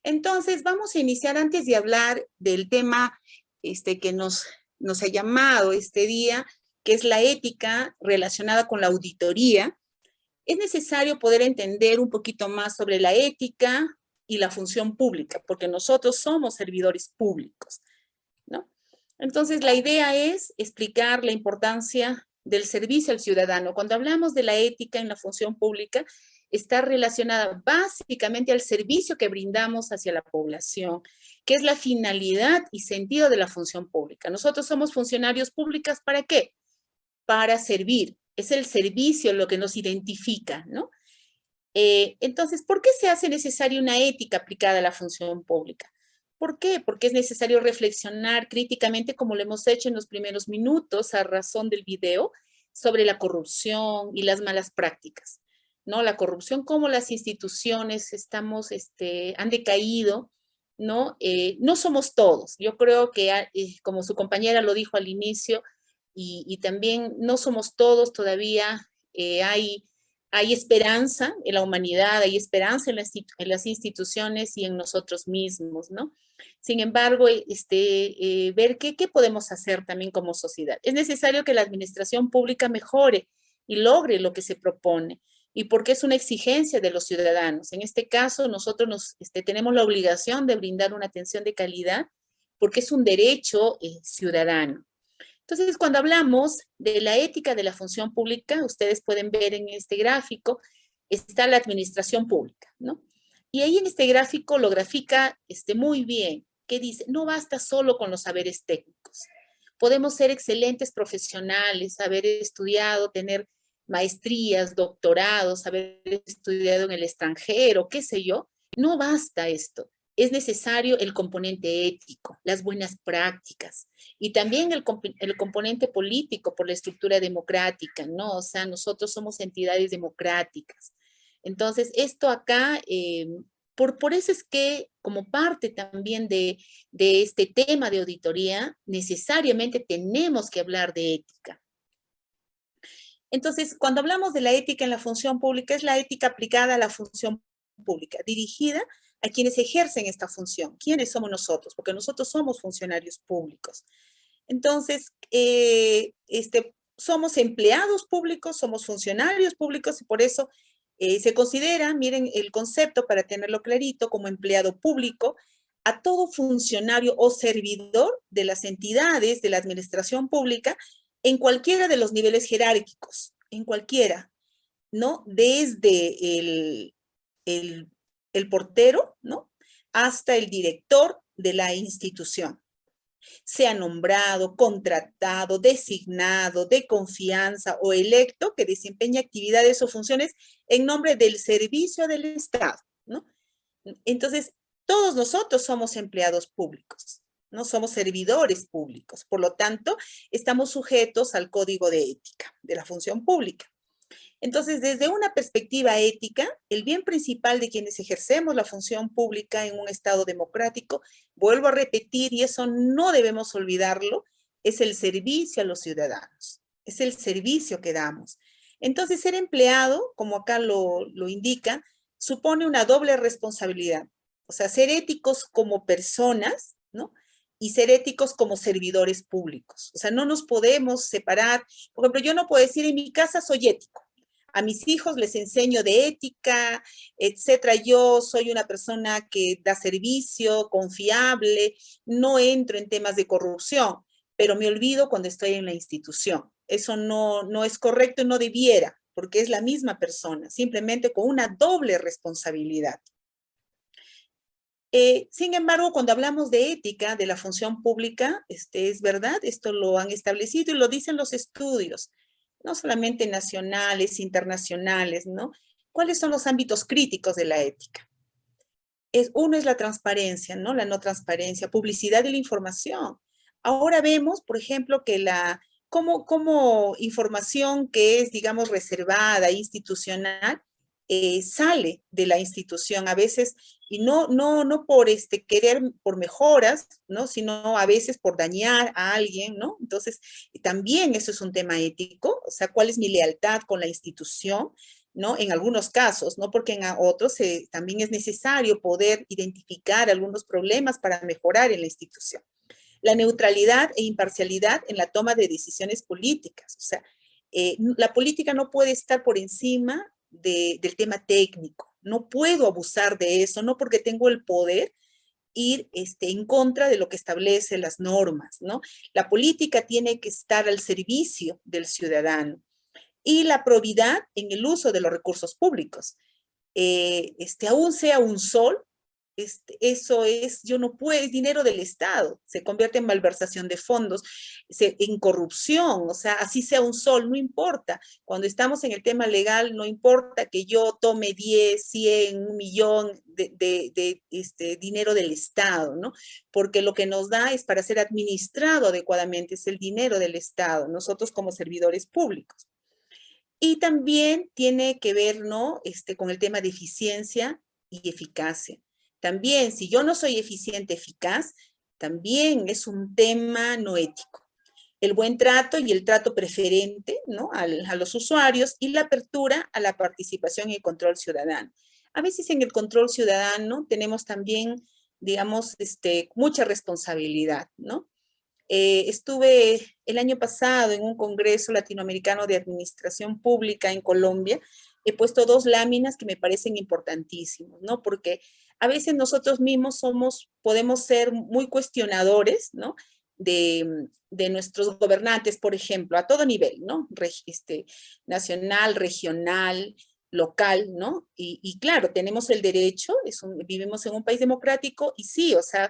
Entonces, vamos a iniciar antes de hablar del tema que nos ha llamado este día, que es la ética relacionada con la auditoría. Es necesario poder entender un poquito más sobre la ética y la función pública, porque nosotros somos servidores públicos, ¿no? Entonces, la idea es explicar la importancia del servicio al ciudadano. Cuando hablamos de la ética en la función pública, está relacionada básicamente al servicio que brindamos hacia la población, que es la finalidad y sentido de la función pública. Nosotros somos funcionarios públicos, ¿para qué? Para servir. Es el servicio lo que nos identifica, ¿no? Entonces, ¿por qué se hace necesaria una ética aplicada a la función pública? ¿Por qué? Porque es necesario reflexionar críticamente, como lo hemos hecho en los primeros minutos, a razón del video, sobre la corrupción y las malas prácticas, ¿no? La corrupción, cómo las instituciones han decaído, ¿no? No somos todos. Yo creo que, como su compañera lo dijo al inicio, y también no somos todos todavía, hay esperanza en la humanidad, hay esperanza en las instituciones y en nosotros mismos, ¿no? Sin embargo, ver qué podemos hacer también como sociedad. Es necesario que la administración pública mejore y logre lo que se propone, y porque es una exigencia de los ciudadanos. En este caso, nosotros tenemos la obligación de brindar una atención de calidad, porque es un derecho ciudadano. Entonces, cuando hablamos de la ética de la función pública, ustedes pueden ver en este gráfico, está la administración pública, ¿no? Y ahí en este gráfico lo grafica muy bien, que dice, no basta solo con los saberes técnicos. Podemos ser excelentes profesionales, haber estudiado, tener maestrías, doctorados, haber estudiado en el extranjero, qué sé yo. No basta esto. Es necesario el componente ético, las buenas prácticas y también el componente político por la estructura democrática, ¿no? O sea, nosotros somos entidades democráticas. Entonces, esto acá, por eso es que como parte también de este tema de auditoría, necesariamente tenemos que hablar de ética. Entonces, cuando hablamos de la ética en la función pública, es la ética aplicada a la función pública, dirigida a quienes ejercen esta función. ¿Quiénes somos nosotros? Porque nosotros somos funcionarios públicos. Entonces, somos empleados públicos, somos funcionarios públicos, y por eso se considera, miren el concepto para tenerlo clarito, como empleado público a todo funcionario o servidor de las entidades de la administración pública en cualquiera de los niveles jerárquicos, en cualquiera, ¿no? Desde el portero, ¿no? Hasta el director de la institución. Sea nombrado, contratado, designado, de confianza o electo, que desempeña actividades o funciones en nombre del servicio del Estado, ¿no? Entonces, todos nosotros somos empleados públicos, ¿no? Somos servidores públicos. Por lo tanto, estamos sujetos al código de ética de la función pública. Entonces, desde una perspectiva ética, el bien principal de quienes ejercemos la función pública en un Estado democrático, vuelvo a repetir, y eso no debemos olvidarlo, es el servicio a los ciudadanos, es el servicio que damos. Entonces, ser empleado, como acá lo indica, supone una doble responsabilidad. O sea, ser éticos como personas, ¿no? Y ser éticos como servidores públicos. O sea, no nos podemos separar. Por ejemplo, yo no puedo decir en mi casa soy ético. A mis hijos les enseño de ética, etcétera. Yo soy una persona que da servicio, confiable, no entro en temas de corrupción, pero me olvido cuando estoy en la institución. Eso no es correcto y no debiera, porque es la misma persona, simplemente con una doble responsabilidad. Sin embargo, cuando hablamos de ética de la función pública, es verdad, esto lo han establecido y lo dicen los estudios, no solamente nacionales, internacionales, ¿no? ¿Cuáles son los ámbitos críticos de la ética? Uno es la transparencia, ¿no? La no transparencia, publicidad de la información. Ahora vemos, por ejemplo, que como información que es, digamos, reservada, institucional, sale de la institución a veces, y no por querer, por mejoras, ¿no? Sino a veces por dañar a alguien, ¿no? Entonces, también eso es un tema ético, o sea, ¿cuál es mi lealtad con la institución? ¿No? En algunos casos, ¿no? Porque en otros también es necesario poder identificar algunos problemas para mejorar en la institución. La neutralidad e imparcialidad en la toma de decisiones políticas, o sea, la política no puede estar por encima del tema técnico. No puedo abusar de eso, no porque tengo el poder ir en contra de lo que establece las normas, ¿no? La política tiene que estar al servicio del ciudadano. Y la probidad en el uso de los recursos públicos. Aún sea un sol, eso es, es dinero del Estado, se convierte en malversación de fondos, en corrupción, o sea, así sea un sol, no importa. Cuando estamos en el tema legal, no importa que yo tome 10, 100, 1 millón de dinero del Estado, ¿no? Porque lo que nos da es para ser administrado adecuadamente, es el dinero del Estado, nosotros como servidores públicos. Y también tiene que ver, ¿no? Con el tema de eficiencia y eficacia. También, si yo no soy eficiente, eficaz, también es un tema no ético. El buen trato y el trato preferente, ¿no? A los usuarios y la apertura a la participación y el control ciudadano. A veces en el control ciudadano tenemos también, digamos, mucha responsabilidad, ¿no? Estuve el año pasado en un congreso latinoamericano de administración pública en Colombia. He puesto 2 láminas que me parecen importantísimas, ¿no? Porque a veces nosotros mismos podemos ser muy cuestionadores, ¿no? De nuestros gobernantes, por ejemplo, a todo nivel, ¿no? Nacional, regional, local, ¿no? Y claro, tenemos el derecho, vivimos en un país democrático y sí, o sea,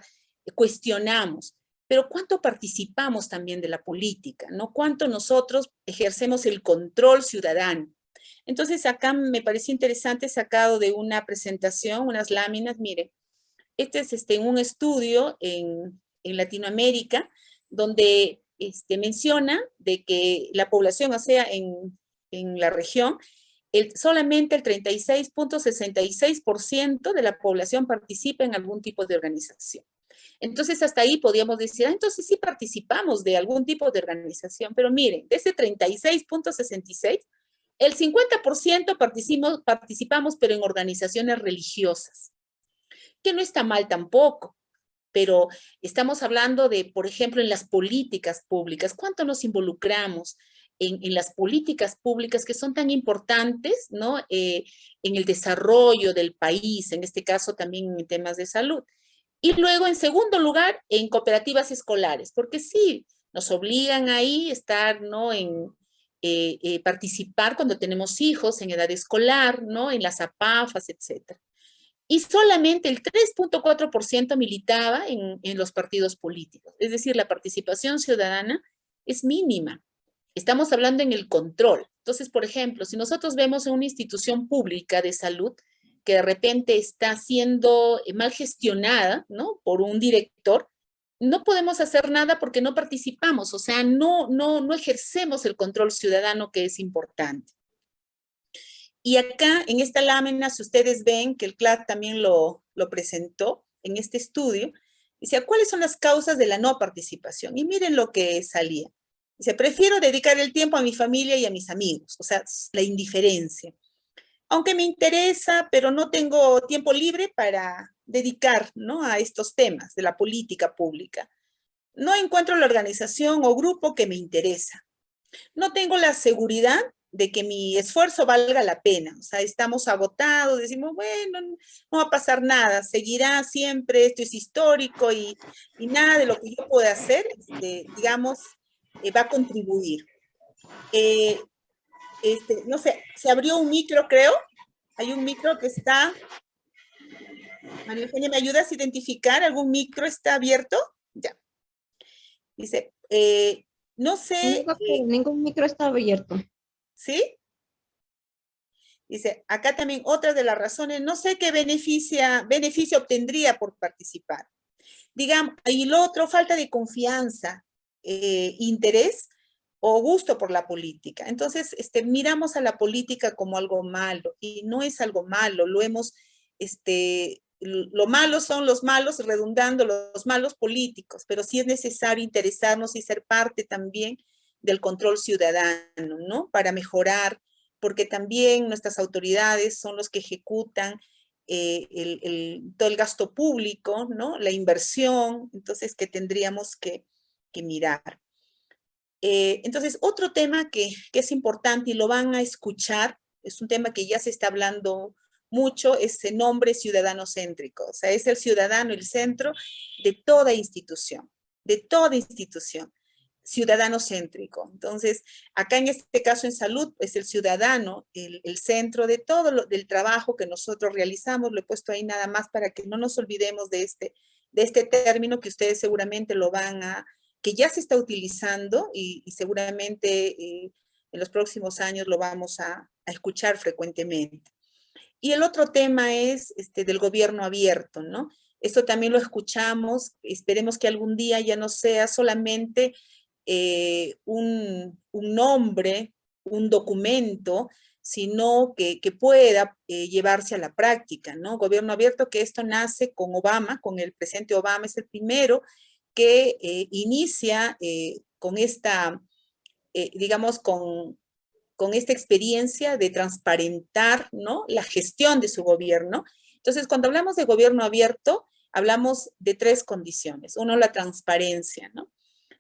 cuestionamos. Pero ¿cuánto participamos también de la política? ¿No? ¿Cuánto nosotros ejercemos el control ciudadano? Entonces acá me pareció interesante, sacado de una presentación, unas láminas, mire, este es un estudio en Latinoamérica, donde menciona de que la población, o sea, en la región, solamente el 36.66% de la población participa en algún tipo de organización. Entonces, hasta ahí podíamos decir, entonces sí participamos de algún tipo de organización, pero miren, de ese 36.66, el 50% participamos, pero en organizaciones religiosas, que no está mal tampoco, pero estamos hablando de, por ejemplo, en las políticas públicas, ¿cuánto nos involucramos en las políticas públicas que son tan importantes, ¿no? En el desarrollo del país, en este caso también en temas de salud? Y luego, en segundo lugar, en cooperativas escolares, porque sí, nos obligan ahí a estar, ¿no? Participar cuando tenemos hijos en edad escolar, ¿no? En las APAFAS, etc. Y solamente el 3.4% militaba en los partidos políticos. Es decir, la participación ciudadana es mínima. Estamos hablando en el control. Entonces, por ejemplo, si nosotros vemos en una institución pública de salud que de repente está siendo mal gestionada, ¿no? Por un director, no podemos hacer nada porque no participamos, o sea, no ejercemos el control ciudadano que es importante. Y acá, en esta lámina, si ustedes ven que el CLAD también lo presentó en este estudio, dice, ¿cuáles son las causas de la no participación? Y miren lo que salía. Dice, prefiero dedicar el tiempo a mi familia y a mis amigos, o sea, la indiferencia. Aunque me interesa, pero no tengo tiempo libre para dedicar, ¿no?, a estos temas de la política pública. No encuentro la organización o grupo que me interesa. No tengo la seguridad de que mi esfuerzo valga la pena. O sea, estamos agotados, decimos, bueno, no va a pasar nada, seguirá siempre, esto es histórico y nada de lo que yo pueda hacer, digamos, va a contribuir. No sé, se abrió un micro, creo. Hay un micro que está... María Eugenia, ¿me ayudas a identificar? ¿Algún micro está abierto? Ya. Dice, no sé... Ningún micro está abierto. ¿Sí? Dice, acá también otra de las razones, no sé qué beneficio obtendría por participar. Digamos, y lo otro, falta de confianza, interés o gusto por la política. Entonces, miramos a la política como algo malo, y no es algo malo, lo malo son los malos, redundando, los malos políticos, pero sí es necesario interesarnos y ser parte también del control ciudadano, ¿no? Para mejorar, porque también nuestras autoridades son los que ejecutan todo el gasto público, ¿no? La inversión, entonces, que tendríamos que mirar. Entonces, otro tema que es importante y lo van a escuchar, es un tema que ya se está hablando mucho, es el nombre ciudadano-céntrico. O sea, es el ciudadano el centro de toda institución, ciudadano-céntrico. Entonces, acá en este caso en salud, es el ciudadano el centro de todo del trabajo que nosotros realizamos. Lo he puesto ahí nada más para que no nos olvidemos de este término que ustedes seguramente que ya se está utilizando y seguramente en los próximos años lo vamos a escuchar frecuentemente. Y el otro tema es del gobierno abierto, ¿no? Esto también lo escuchamos, esperemos que algún día ya no sea solamente un nombre, un documento, sino que pueda llevarse a la práctica, ¿no? Gobierno abierto, que esto nace con Obama, con el presidente Obama, es el primero que inicia con esta, digamos, con esta experiencia de transparentar, ¿no?, la gestión de su gobierno. Entonces, cuando hablamos de gobierno abierto, hablamos de 3 condiciones. Uno, la transparencia, ¿no?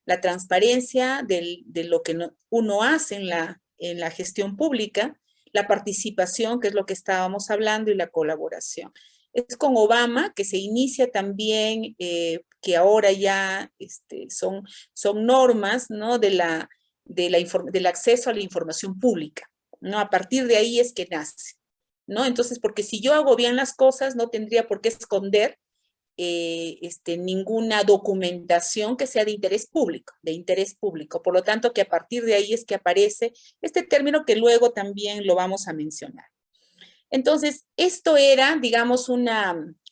La transparencia de lo que uno hace en la gestión pública, la participación, que es lo que estábamos hablando, y la colaboración. Es con Obama que se inicia también, que ahora ya son normas, ¿no?, del acceso a la información pública, ¿no? A partir de ahí es que nace, ¿no? Entonces, porque si yo hago bien las cosas, no tendría por qué esconder ninguna documentación que sea de interés público. Por lo tanto, que a partir de ahí es que aparece este término que luego también lo vamos a mencionar. Entonces, esto era, digamos,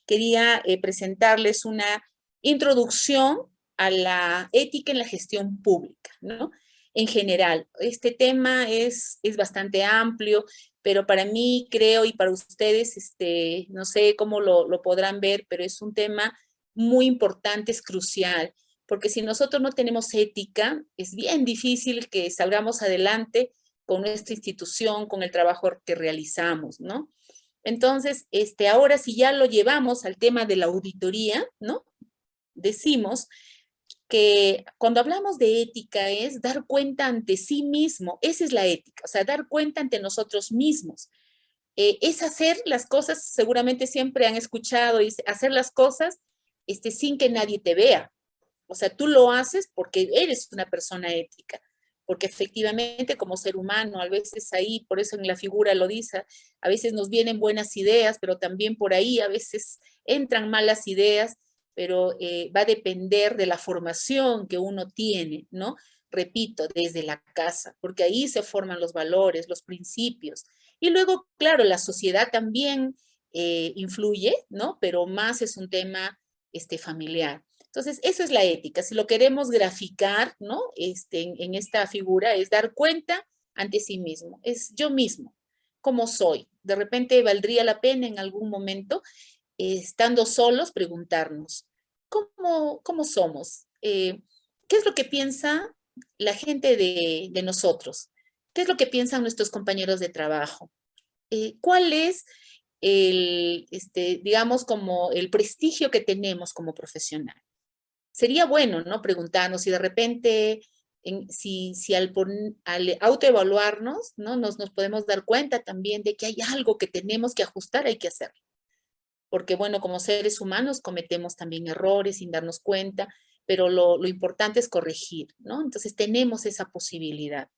quería presentarles una introducción a la ética en la gestión pública, ¿no? En general, este tema es bastante amplio, pero para mí, creo, y para ustedes, no sé cómo lo podrán ver, pero es un tema muy importante, es crucial, porque si nosotros no tenemos ética, es bien difícil que salgamos adelante con nuestra institución, con el trabajo que realizamos, ¿no? Entonces, ahora si ya lo llevamos al tema de la auditoría, ¿no? Decimos que cuando hablamos de ética es dar cuenta ante sí mismo, esa es la ética, o sea, dar cuenta ante nosotros mismos. Es hacer las cosas, seguramente siempre han escuchado, hacer las cosas sin que nadie te vea. O sea, tú lo haces porque eres una persona ética, porque efectivamente como ser humano, a veces ahí, por eso en la figura lo dice, a veces nos vienen buenas ideas, pero también por ahí a veces entran malas ideas, pero va a depender de la formación que uno tiene, ¿no? Repito, desde la casa, porque ahí se forman los valores, los principios. Y luego, claro, la sociedad también influye, ¿no? Pero más es un tema familiar. Entonces, eso es la ética. Si lo queremos graficar, ¿no? En esta figura es dar cuenta ante sí mismo. Es yo mismo. cómo soy. De repente valdría la pena en algún momento, estando solos, preguntarnos, ¿cómo somos? ¿Qué es lo que piensa la gente de nosotros? ¿Qué es lo que piensan nuestros compañeros de trabajo? ¿Cuál es digamos, como el prestigio que tenemos como profesional? Sería bueno, ¿no? Preguntarnos si de repente, si al autoevaluarnos, ¿no? Nos podemos dar cuenta también de que hay algo que tenemos que ajustar, hay que hacerlo. Porque, bueno, como seres humanos cometemos también errores sin darnos cuenta, pero lo importante es corregir, ¿no? Entonces tenemos esa posibilidad.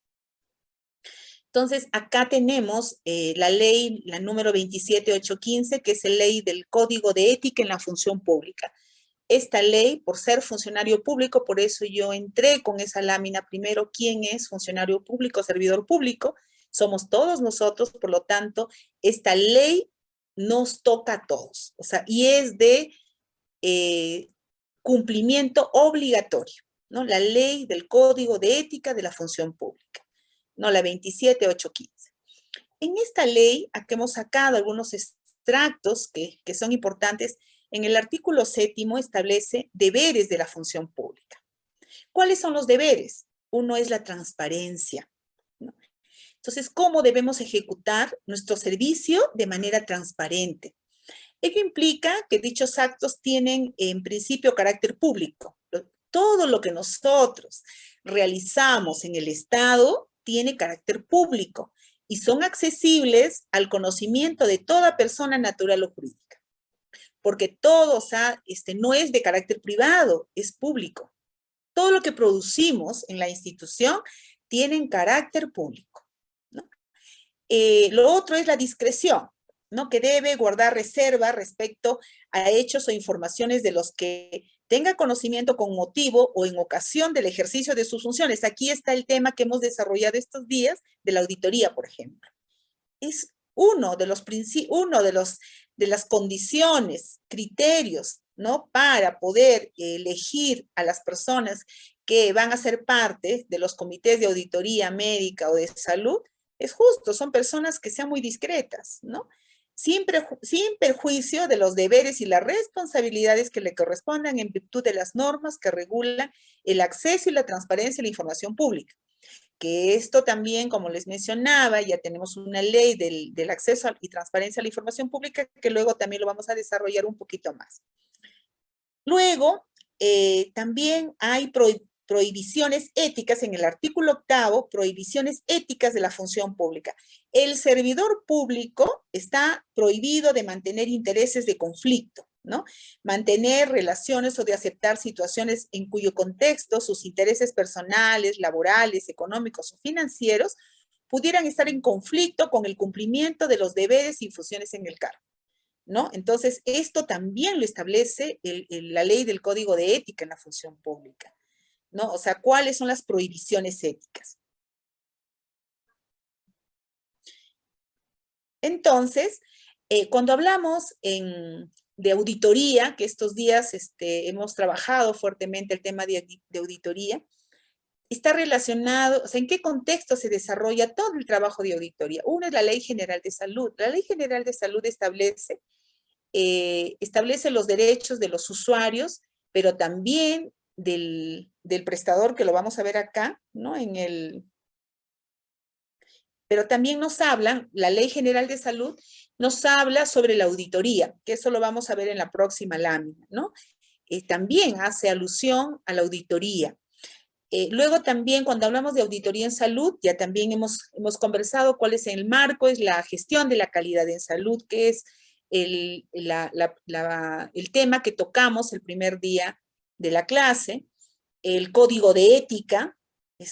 Entonces, acá tenemos la ley, la número 27815, que es la ley del Código de Ética en la Función Pública. Esta ley, por ser funcionario público, por eso yo entré con esa lámina primero, ¿quién es funcionario público, servidor público? Somos todos nosotros, por lo tanto, esta ley nos toca a todos, o sea, y es de cumplimiento obligatorio, ¿no? La ley del Código de Ética de la Función Pública, ¿no? La 27815. En esta ley, aquí hemos sacado algunos extractos que son importantes. En el artículo 7º establece deberes de la función pública. ¿Cuáles son los deberes? Uno es la transparencia, ¿no? Entonces, ¿cómo debemos ejecutar nuestro servicio de manera transparente? Ello implica que dichos actos tienen en principio carácter público. Todo lo que nosotros realizamos en el Estado tiene carácter público y son accesibles al conocimiento de toda persona natural o jurídica. Porque todo, o sea, no es de carácter privado, es público. Todo lo que producimos en la institución tiene carácter público, ¿no? Lo otro es la discreción, ¿no? Que debe guardar reserva respecto a hechos o informaciones de los que tenga conocimiento con motivo o en ocasión del ejercicio de sus funciones. Aquí está el tema que hemos desarrollado estos días de la auditoría, por ejemplo. Es uno de las condiciones, criterios, ¿no? Para poder elegir a las personas que van a ser parte de los comités de auditoría médica o de salud, es justo, son personas que sean muy discretas, ¿no? Sin perjuicio de los deberes y las responsabilidades que le correspondan en virtud de las normas que regulan el acceso y la transparencia a la información pública. Que esto también, como les mencionaba, ya tenemos una ley del acceso y transparencia a la información pública que luego también lo vamos a desarrollar un poquito más. Luego, también hay prohibiciones éticas en el artículo 8º, prohibiciones éticas de la función pública. El servidor público está prohibido de mantener intereses de conflicto, ¿no? Mantener relaciones o de aceptar situaciones en cuyo contexto sus intereses personales, laborales, económicos o financieros pudieran estar en conflicto con el cumplimiento de los deberes y funciones en el cargo, ¿no? Entonces, esto también lo establece la ley del Código de Ética en la Función Pública, ¿no? O sea, ¿cuáles son las prohibiciones éticas? Entonces, cuando hablamos de auditoría, que estos días hemos trabajado fuertemente el tema de auditoría, está relacionado, o sea, ¿en qué contexto se desarrolla todo el trabajo de auditoría? Uno es la Ley General de Salud. La Ley General de Salud establece los derechos de los usuarios, pero también del prestador, que lo vamos a ver acá, ¿no? Pero también nos hablan, la Ley General de Salud nos habla sobre la auditoría, que eso lo vamos a ver en la próxima lámina, ¿no? También hace alusión a la auditoría. Luego también, cuando hablamos de auditoría en salud, ya también hemos conversado cuál es el marco, es la gestión de la calidad en salud, que es el tema que tocamos el primer día de la clase, el código de ética,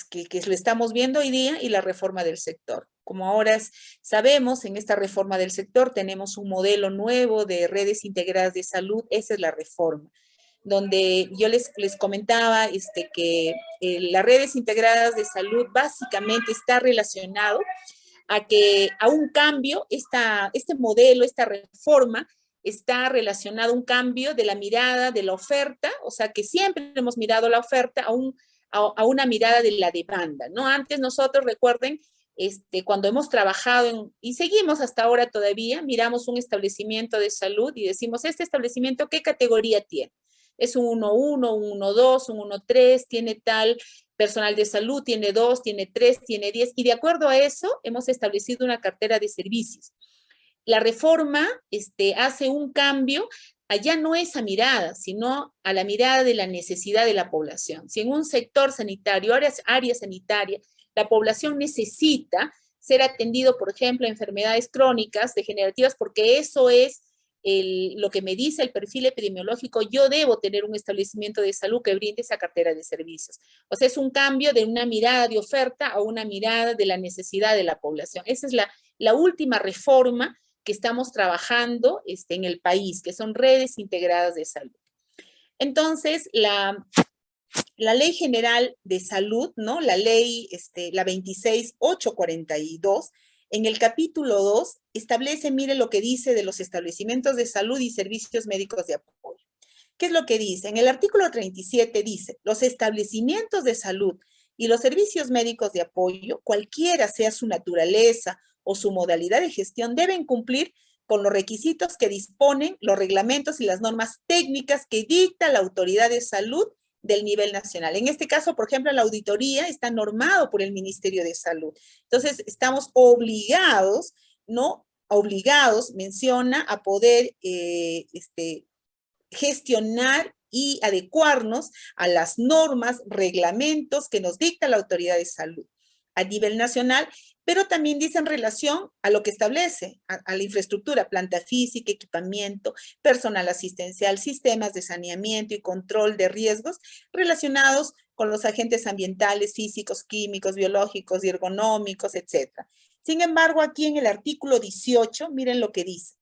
que lo estamos viendo hoy día, y la reforma del sector. Como ahora sabemos, en esta reforma del sector tenemos un modelo nuevo de redes integradas de salud, esa es la reforma, donde yo les comentaba que las redes integradas de salud básicamente está relacionado a un cambio, este modelo, esta reforma, está relacionado a un cambio de la mirada de la oferta, o sea que siempre hemos mirado la oferta a una mirada de la demanda, ¿no? Antes nosotros, recuerden, cuando hemos trabajado y seguimos hasta ahora todavía, miramos un establecimiento de salud y decimos, ¿este establecimiento qué categoría tiene? Es un 1-1, un 1-2, un 1-3, tiene tal personal de salud, tiene 2, tiene 3, tiene 10, y de acuerdo a eso hemos establecido una cartera de servicios. La reforma hace un cambio, allá no esa mirada, sino a la mirada de la necesidad de la población. Si en un sector sanitario, área sanitaria, la población necesita ser atendido, por ejemplo, a enfermedades crónicas, degenerativas, porque eso es lo que me dice el perfil epidemiológico, yo debo tener un establecimiento de salud que brinde esa cartera de servicios. O sea, es un cambio de una mirada de oferta a una mirada de la necesidad de la población. Esa es la última reforma que estamos trabajando en el país, que son redes integradas de salud. Entonces, la Ley General de Salud, ¿no? La ley, la 26842, en el capítulo 2, establece, mire lo que dice de los establecimientos de salud y servicios médicos de apoyo. ¿Qué es lo que dice? En el artículo 37 dice, los establecimientos de salud y los servicios médicos de apoyo, cualquiera sea su naturaleza o su modalidad de gestión, deben cumplir con los requisitos que disponen los reglamentos y las normas técnicas que dicta la autoridad de salud del nivel nacional. En este caso, por ejemplo, la auditoría está normado por el Ministerio de Salud. Entonces, estamos obligados, ¿no? Obligados, menciona, a poder gestionar y adecuarnos a las normas, reglamentos que nos dicta la autoridad de salud a nivel nacional, pero también dice en relación a lo que establece, a la infraestructura, planta física, equipamiento, personal asistencial, sistemas de saneamiento y control de riesgos relacionados con los agentes ambientales, físicos, químicos, biológicos y ergonómicos, etc. Sin embargo, aquí en el artículo 18, miren lo que dice.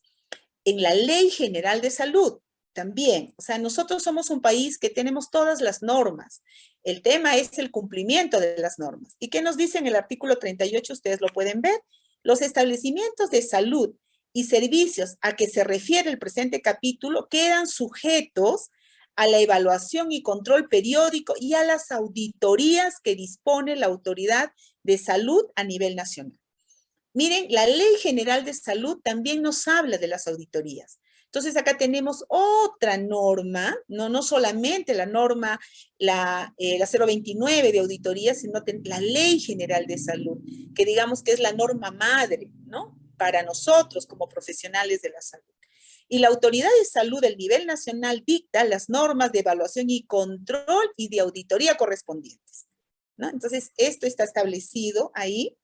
En la Ley General de Salud, también, o sea, nosotros somos un país que tenemos todas las normas. El tema es el cumplimiento de las normas. ¿Y qué nos dice en el artículo 38? Ustedes lo pueden ver. Los establecimientos de salud y servicios a que se refiere el presente capítulo quedan sujetos a la evaluación y control periódico y a las auditorías que dispone la autoridad de salud a nivel nacional. Miren, la Ley General de Salud también nos habla de las auditorías. Entonces, acá tenemos otra norma, no solamente la norma, la 029 de auditoría, sino la Ley General de Salud, que digamos que es la norma madre, ¿no? Para nosotros como profesionales de la salud. Y la Autoridad de Salud del nivel nacional dicta las normas de evaluación y control y de auditoría correspondientes, ¿no? Entonces, esto está establecido ahí.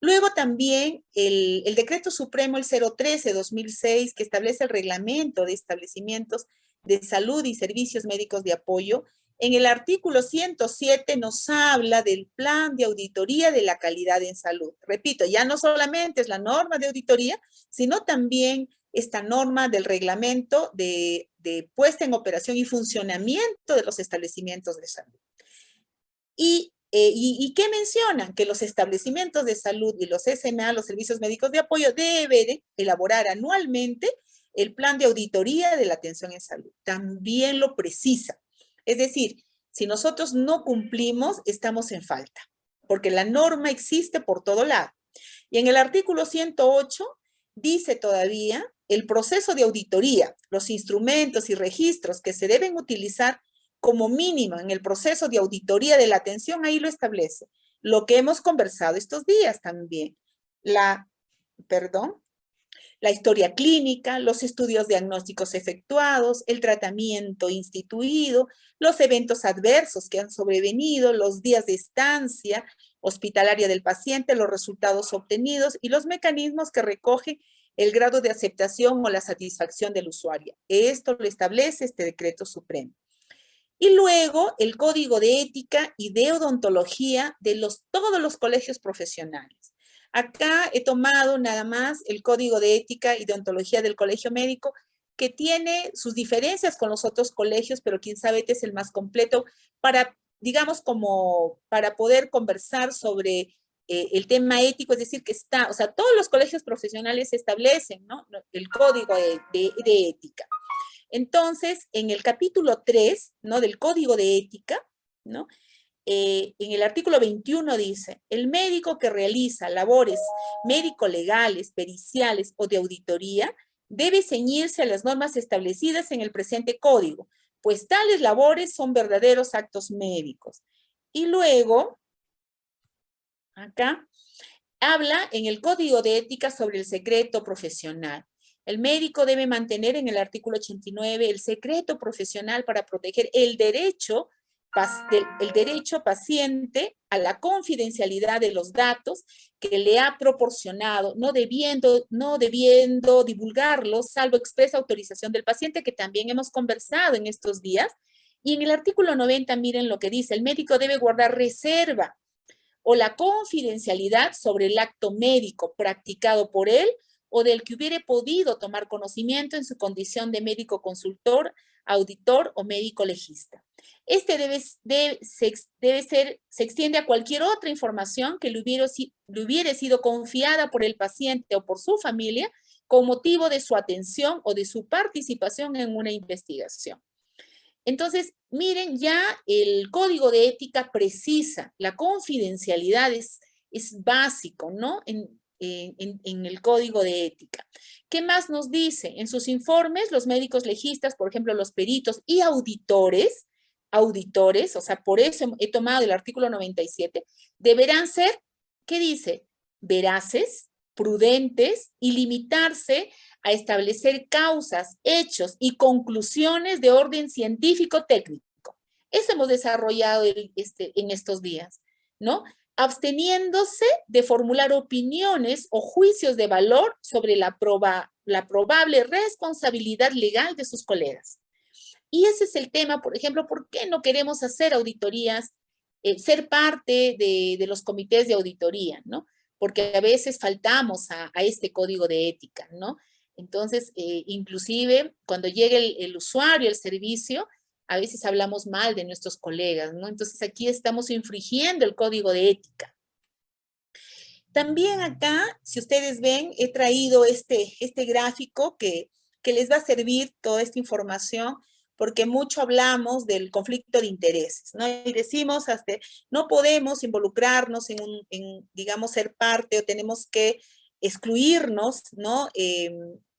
Luego también el Decreto Supremo, el 013-2006, que establece el reglamento de establecimientos de salud y servicios médicos de apoyo, en el artículo 107 nos habla del plan de auditoría de la calidad en salud. Repito, ya no solamente es la norma de auditoría, sino también esta norma del reglamento de puesta en operación y funcionamiento de los establecimientos de salud. ¿Y qué mencionan? Que los establecimientos de salud y los SMA, los servicios médicos de apoyo, deben elaborar anualmente el plan de auditoría de la atención en salud. También lo precisa. Es decir, si nosotros no cumplimos, estamos en falta, porque la norma existe por todo lado. Y en el artículo 108 dice todavía el proceso de auditoría, los instrumentos y registros que se deben utilizar como mínimo en el proceso de auditoría de la atención, ahí lo establece. Lo que hemos conversado estos días también. La historia clínica, los estudios diagnósticos efectuados, el tratamiento instituido, los eventos adversos que han sobrevenido, los días de estancia hospitalaria del paciente, los resultados obtenidos y los mecanismos que recogen el grado de aceptación o la satisfacción del usuario. Esto lo establece este decreto supremo. Y luego el código de ética y de odontología de todos los colegios profesionales. Acá he tomado nada más el código de ética y de odontología del colegio médico, que tiene sus diferencias con los otros colegios, pero quién sabe, este es el más completo para, digamos, como para poder conversar sobre el tema ético, es decir, que está, o sea, todos los colegios profesionales establecen, ¿no?, el código de ética. Entonces, en el capítulo 3, ¿no?, del Código de Ética, ¿no?, en el artículo 21 dice, el médico que realiza labores médico-legales, periciales o de auditoría debe ceñirse a las normas establecidas en el presente código, pues tales labores son verdaderos actos médicos. Y luego, acá, habla en el Código de Ética sobre el secreto profesional. El médico debe mantener en el artículo 89 el secreto profesional para proteger el derecho paciente a la confidencialidad de los datos que le ha proporcionado, no debiendo divulgarlos, salvo expresa autorización del paciente, que también hemos conversado en estos días. Y en el artículo 90, miren lo que dice, el médico debe guardar reserva o la confidencialidad sobre el acto médico practicado por él o del que hubiere podido tomar conocimiento en su condición de médico consultor, auditor o médico legista. Este se extiende a cualquier otra información que le hubiere sido confiada por el paciente o por su familia con motivo de su atención o de su participación en una investigación. Entonces, miren, ya el Código de Ética precisa, la confidencialidad es básico, ¿no? En el Código de Ética. ¿Qué más nos dice? En sus informes, los médicos legistas, por ejemplo, los peritos y auditores, o sea, por eso he tomado el artículo 97, deberán ser, ¿qué dice? Veraces, prudentes y limitarse a establecer causas, hechos y conclusiones de orden científico-técnico. Eso hemos desarrollado en estos días, ¿no? Absteniéndose de formular opiniones o juicios de valor sobre la probable responsabilidad legal de sus colegas. Y ese es el tema, por ejemplo, ¿por qué no queremos hacer auditorías, ser parte de los comités de auditoría, ¿no? Porque a veces faltamos a este código de ética, ¿no? Entonces, inclusive, cuando llegue el usuario al servicio, a veces hablamos mal de nuestros colegas, ¿no? Entonces, aquí estamos infringiendo el código de ética. También acá, si ustedes ven, he traído este gráfico que les va a servir toda esta información, porque mucho hablamos del conflicto de intereses, ¿no? Y decimos, no podemos involucrarnos digamos, ser parte o tenemos que excluirnos, ¿no?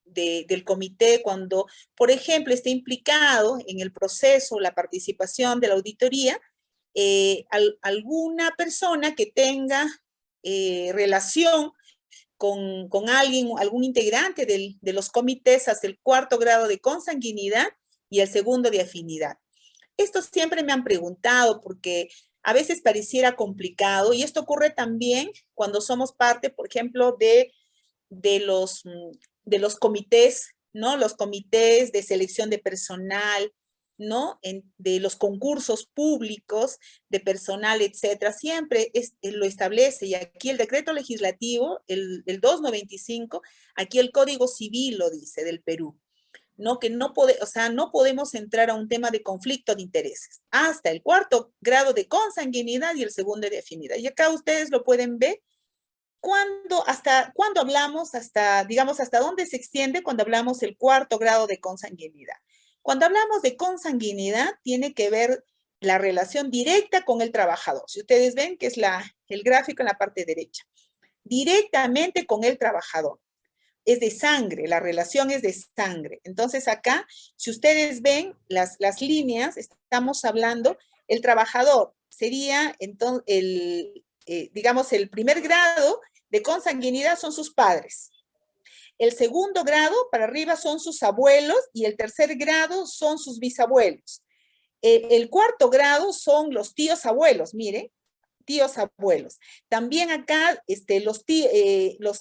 Del comité cuando, por ejemplo, esté implicado en el proceso, la participación de la auditoría, alguna persona que tenga relación con alguien, algún integrante de los comités hasta el 4º grado de consanguinidad y el 2º de afinidad. Esto siempre me han preguntado porque a veces pareciera complicado y esto ocurre también cuando somos parte, por ejemplo, de los comités, ¿no? Los comités de selección de personal, ¿no? De los concursos públicos de personal, etcétera. Siempre lo establece y aquí el decreto legislativo, el 295, aquí el Código Civil lo dice del Perú. ¿No? Que no podemos entrar a un tema de conflicto de intereses hasta el 4º grado de consanguinidad y el 2º de afinidad. Y acá ustedes lo pueden ver hasta cuándo hablamos, digamos, hasta dónde se extiende cuando hablamos del 4º grado de consanguinidad. Cuando hablamos de consanguinidad, tiene que ver la relación directa con el trabajador. Si ustedes ven que es el gráfico en la parte derecha, directamente con el trabajador. Es de sangre, la relación es de sangre. Entonces acá, si ustedes ven las líneas, estamos hablando, el trabajador sería, entonces, digamos, el 1er grado de consanguinidad son sus padres. El 2º grado para arriba son sus abuelos y el 3er grado son sus bisabuelos. El 4º grado son los tíos abuelos, miren. Tíos abuelos. También acá los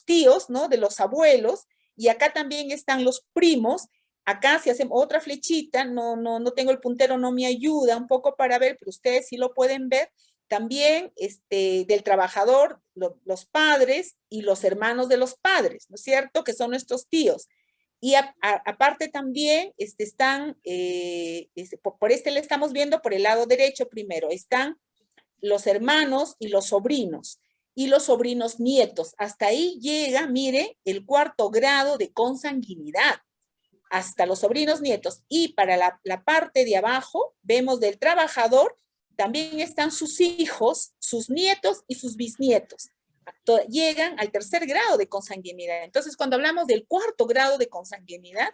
tíos, ¿no? De los abuelos, y acá también están los primos. Acá si hacemos otra flechita, no tengo el puntero, no me ayuda un poco para ver, pero ustedes sí lo pueden ver. También del trabajador, los padres y los hermanos de los padres, ¿no es cierto? Que son nuestros tíos. Y aparte también están, por le estamos viendo por el lado derecho primero, están los hermanos y los sobrinos nietos. Hasta ahí llega, mire, el 4º grado de consanguinidad, hasta los sobrinos nietos. Y para la parte de abajo, vemos del trabajador también están sus hijos, sus nietos y sus bisnietos. Llegan al 3er grado de consanguinidad. Entonces, cuando hablamos del 4º grado de consanguinidad,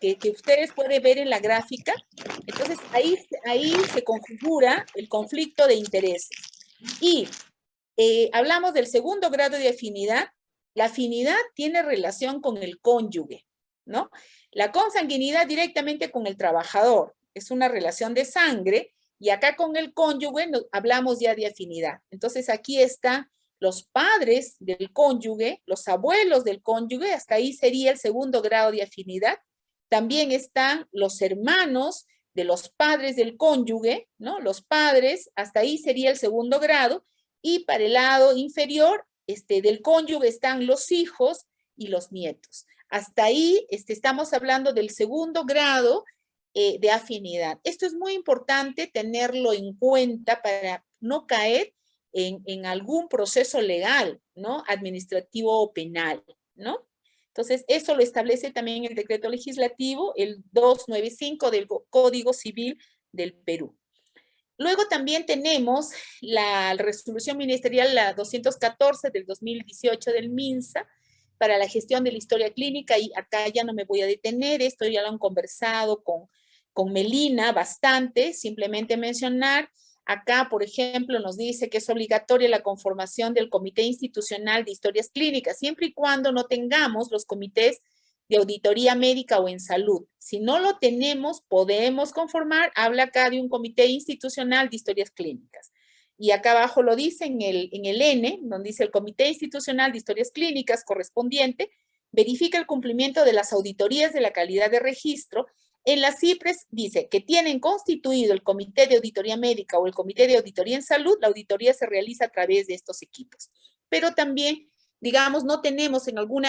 que ustedes pueden ver en la gráfica, entonces ahí se configura el conflicto de intereses. Y hablamos del 2º grado de afinidad. La afinidad tiene relación con el cónyuge, ¿no? La consanguinidad directamente con el trabajador. Es una relación de sangre, y acá con el cónyuge hablamos ya de afinidad. Entonces aquí están los padres del cónyuge, los abuelos del cónyuge, hasta ahí sería el 2º grado de afinidad. También están los hermanos de los padres del cónyuge, ¿no? Los padres, hasta ahí sería el 2º grado, y para el lado inferior del cónyuge están los hijos y los nietos. Hasta ahí estamos hablando del 2º grado de afinidad. Esto es muy importante tenerlo en cuenta para no caer en algún proceso legal, ¿no? Administrativo o penal, ¿no? Entonces, eso lo establece también el decreto legislativo, el 295 del Código Civil del Perú. Luego también tenemos la resolución ministerial, la 214 del 2018 del MINSA, para la gestión de la historia clínica, y acá ya no me voy a detener, esto ya lo han conversado con Melina bastante, simplemente mencionar. Acá, por ejemplo, nos dice que es obligatoria la conformación del Comité Institucional de Historias Clínicas, siempre y cuando no tengamos los comités de auditoría médica o en salud. Si no lo tenemos, podemos conformar, habla acá de un Comité Institucional de Historias Clínicas. Y acá abajo lo dice en el N, donde dice el Comité Institucional de Historias Clínicas correspondiente, verifica el cumplimiento de las auditorías de la calidad de registro. En las CIPRES dice que tienen constituido el Comité de Auditoría Médica o el Comité de Auditoría en Salud, la auditoría se realiza a través de estos equipos. Pero también, digamos, no tenemos en algún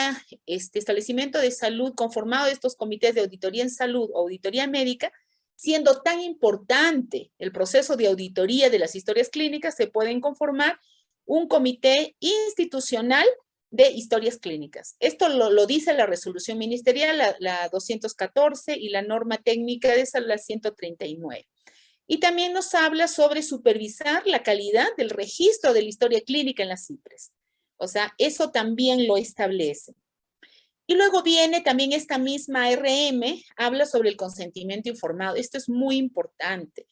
establecimiento de salud conformado de estos comités de auditoría en salud o auditoría médica, siendo tan importante el proceso de auditoría de las historias clínicas, se pueden conformar un comité institucional de historias clínicas. Esto lo dice la resolución ministerial, la 214, y la norma técnica de esa, la 139. Y también nos habla sobre supervisar la calidad del registro de la historia clínica en las CIPRES. O sea, eso también lo establece. Y luego viene también esta misma RM, habla sobre el consentimiento informado. Esto es muy importante.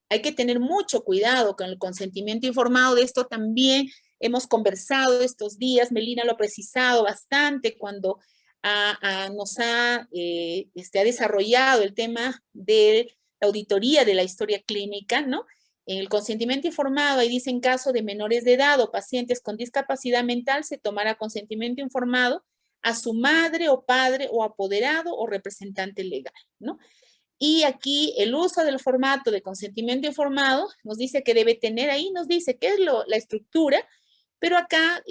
Hay que tener mucho cuidado con el consentimiento informado. De esto también hemos conversado estos días. Melina lo ha precisado bastante cuando nos ha desarrollado el tema de la auditoría de la historia clínica, ¿no? En el consentimiento informado, ahí dice, en caso de menores de edad o pacientes con discapacidad mental, se tomará consentimiento informado a su madre o padre o apoderado o representante legal, ¿no? Y aquí el uso del formato de consentimiento informado nos dice que debe tener, ahí nos dice qué es la estructura, pero acá,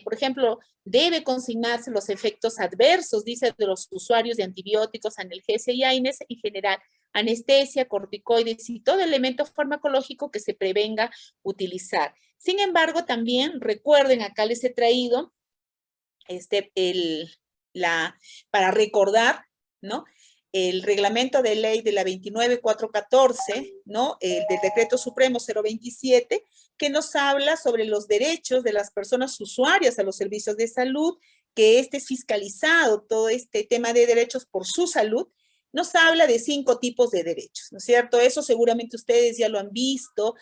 por ejemplo, debe consignarse los efectos adversos, dice, de los usuarios de antibióticos, analgesia y AINES en general, anestesia, corticoides y todo elemento farmacológico que se prevenga utilizar. Sin embargo, también recuerden, acá les he traído para recordar, ¿no? El reglamento de ley de la 29414, ¿no? El del decreto supremo 027, que nos habla sobre los derechos de las personas usuarias a los servicios de salud, que es fiscalizado todo este tema de derechos por su salud. Nos habla de 5 tipos de derechos, ¿no es cierto? Eso seguramente ustedes ya lo han visto,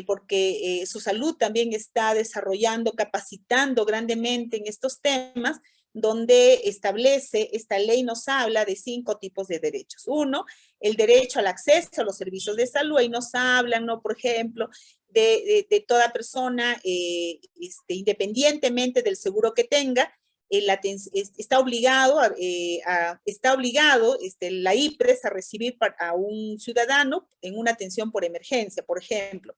porque su salud también está desarrollando, capacitando grandemente en estos temas, donde establece, esta ley nos habla de 5 tipos de derechos. 1, el derecho al acceso a los servicios de salud, y nos hablan, ¿no? Por ejemplo, de toda persona, independientemente del seguro que tenga, está obligado la IPRES a recibir a un ciudadano en una atención por emergencia, por ejemplo.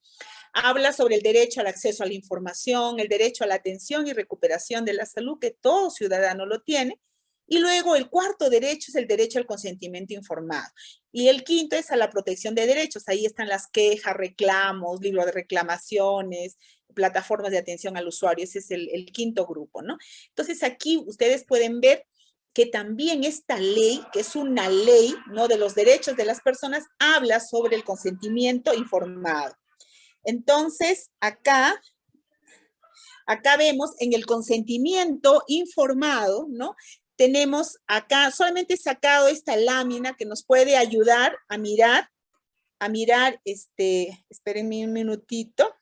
Habla sobre el derecho al acceso a la información, el derecho a la atención y recuperación de la salud, que todo ciudadano lo tiene. Y luego el 4º derecho es el derecho al consentimiento informado. Y el 5º es a la protección de derechos. Ahí están las quejas, reclamos, libro de reclamaciones, plataformas de atención al usuario. Ese es el 5º grupo, ¿no? Entonces aquí ustedes pueden ver que también esta ley, que es una ley, ¿no?, de los derechos de las personas, habla sobre el consentimiento informado. Entonces, acá vemos en el consentimiento informado, ¿no? Tenemos acá, solamente he sacado esta lámina que nos puede ayudar a mirar, espérenme un minutito.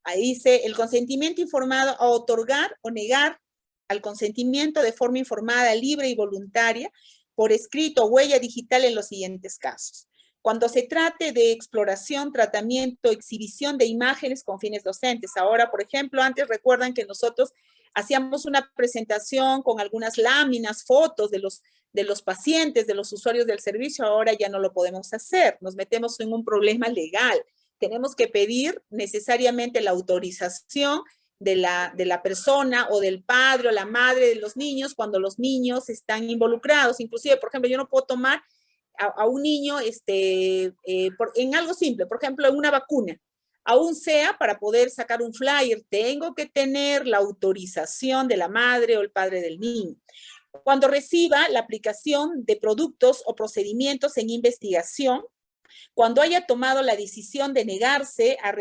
Ahí dice, el consentimiento informado a otorgar o negar al consentimiento de forma informada, libre y voluntaria, por escrito o huella digital en los siguientes casos. Cuando se trate de exploración, tratamiento, exhibición de imágenes con fines docentes. Ahora, por ejemplo, antes recuerdan que nosotros hacíamos una presentación con algunas láminas, fotos de los pacientes, de los usuarios del servicio. Ahora ya no lo podemos hacer. Nos metemos en un problema legal. Tenemos que pedir necesariamente la autorización de la persona o del padre o la madre de los niños cuando los niños están involucrados. Inclusive, por ejemplo, yo no puedo tomar a un niño en algo simple, por ejemplo, en una vacuna. Aún sea para poder sacar un flyer, tengo que tener la autorización de la madre o el padre del niño. Cuando reciba la aplicación de productos o procedimientos en investigación, cuando haya tomado la decisión de negarse a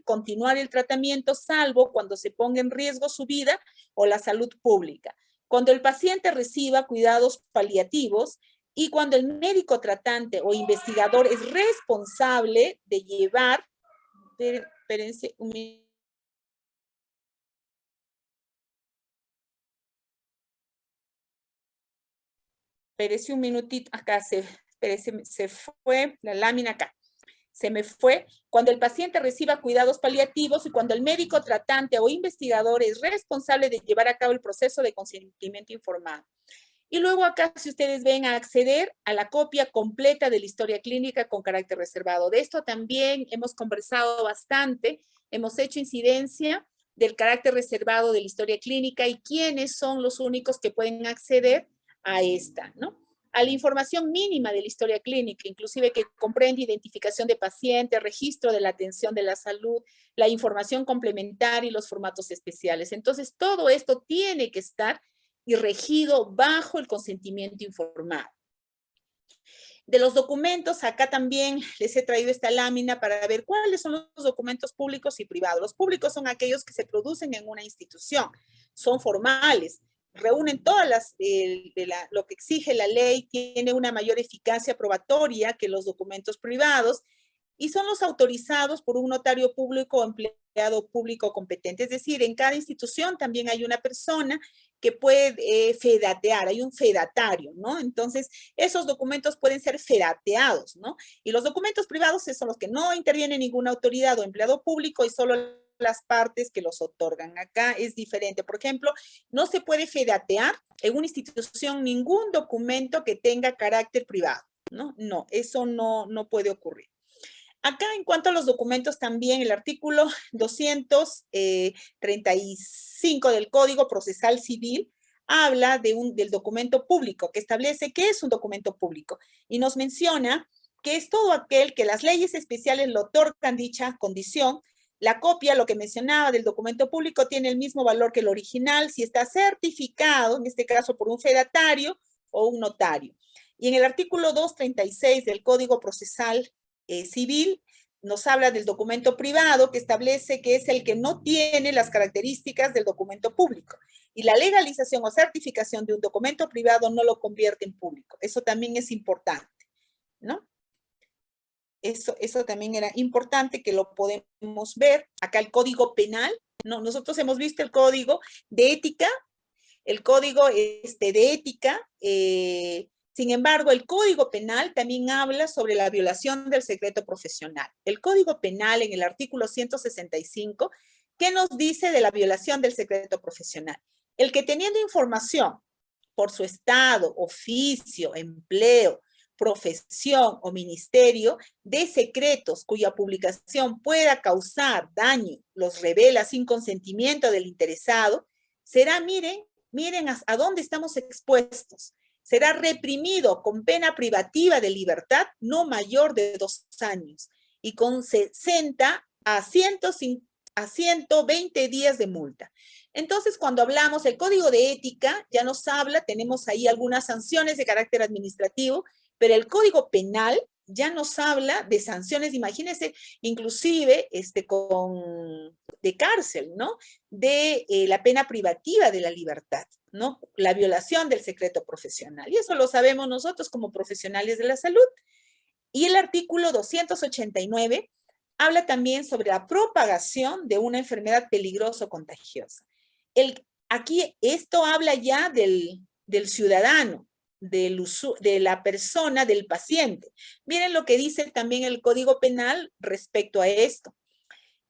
continuar el tratamiento, salvo cuando se ponga en riesgo su vida o la salud pública. Cuando el paciente reciba cuidados paliativos y cuando el médico tratante o investigador es responsable de llevar, espérense un minuto. Espérese un minutito, acá se fue la lámina acá. Se me fue. Cuando el paciente reciba cuidados paliativos y cuando el médico tratante o investigador es responsable de llevar a cabo el proceso de consentimiento informado. Y luego acá, si ustedes ven, a acceder a la copia completa de la historia clínica con carácter reservado. De esto también hemos conversado bastante, hemos hecho incidencia del carácter reservado de la historia clínica y quiénes son los únicos que pueden acceder a esta, ¿no? A la información mínima de la historia clínica, inclusive que comprende identificación de paciente, registro de la atención de la salud, la información complementaria y los formatos especiales. Entonces, todo esto tiene que estar y regido bajo el consentimiento informado. De los documentos, acá también les he traído esta lámina para ver cuáles son los documentos públicos y privados. Los públicos son aquellos que se producen en una institución, son formales, reúnen todas lo que exige la ley, tiene una mayor eficacia probatoria que los documentos privados y son los autorizados por un notario público o empleado público competente. Es decir, en cada institución también hay una persona que puede fedatear, hay un fedatario, ¿no? Entonces, esos documentos pueden ser fedateados, ¿no? Y los documentos privados son los que no interviene ninguna autoridad o empleado público y solo las partes que los otorgan. Acá es diferente. Por ejemplo, no se puede fedatear en una institución ningún documento que tenga carácter privado, ¿no? No, eso no puede ocurrir. Acá, en cuanto a los documentos, también el artículo 235 del Código Procesal Civil habla del documento público, que establece qué es un documento público y nos menciona que es todo aquel que las leyes especiales le otorgan dicha condición. La copia, lo que mencionaba del documento público, tiene el mismo valor que el original si está certificado, en este caso por un fedatario o un notario. Y en el artículo 236 del Código Procesal Civil nos habla del documento privado, que establece que es el que no tiene las características del documento público. Y la legalización o certificación de un documento privado no lo convierte en público. Eso también es importante, ¿no? Eso también era importante que lo podemos ver. Acá el Código Penal, ¿no? Nosotros hemos visto el Código de Ética, sin embargo, el Código Penal también habla sobre la violación del secreto profesional. El Código Penal, en el artículo 165, ¿qué nos dice de la violación del secreto profesional? El que teniendo información por su estado, oficio, empleo, profesión o ministerio de secretos cuya publicación pueda causar daño, los revela sin consentimiento del interesado, será, miren a dónde estamos expuestos. Será reprimido con pena privativa de libertad no mayor de 2 años y con 60 a 120 días de multa. Entonces, cuando hablamos del código de ética, ya nos habla, tenemos ahí algunas sanciones de carácter administrativo, pero el código penal ya nos habla de sanciones, imagínense, inclusive de cárcel, ¿no? De la pena privativa de la libertad, ¿no? La violación del secreto profesional. Y eso lo sabemos nosotros como profesionales de la salud. Y el artículo 289 habla también sobre la propagación de una enfermedad peligrosa o contagiosa. Aquí esto habla ya del ciudadano, de la persona, del paciente. Miren lo que dice también el Código Penal respecto a esto.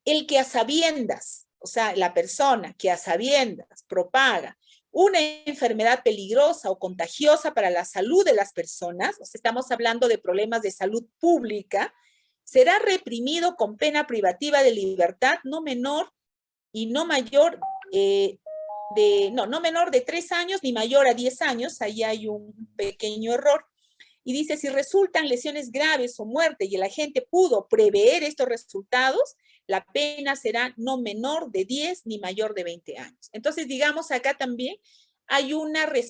El que a sabiendas, o sea, la persona que a sabiendas propaga una enfermedad peligrosa o contagiosa para la salud de las personas, o sea, estamos hablando de problemas de salud pública, será reprimido con pena privativa de libertad no menor y no mayor no menor de 3 años ni mayor a 10 años, ahí hay un pequeño error, y dice, si resultan lesiones graves o muerte y el agente pudo prever estos resultados, la pena será no menor de 10 ni mayor de 20 años. Entonces, digamos, acá también hay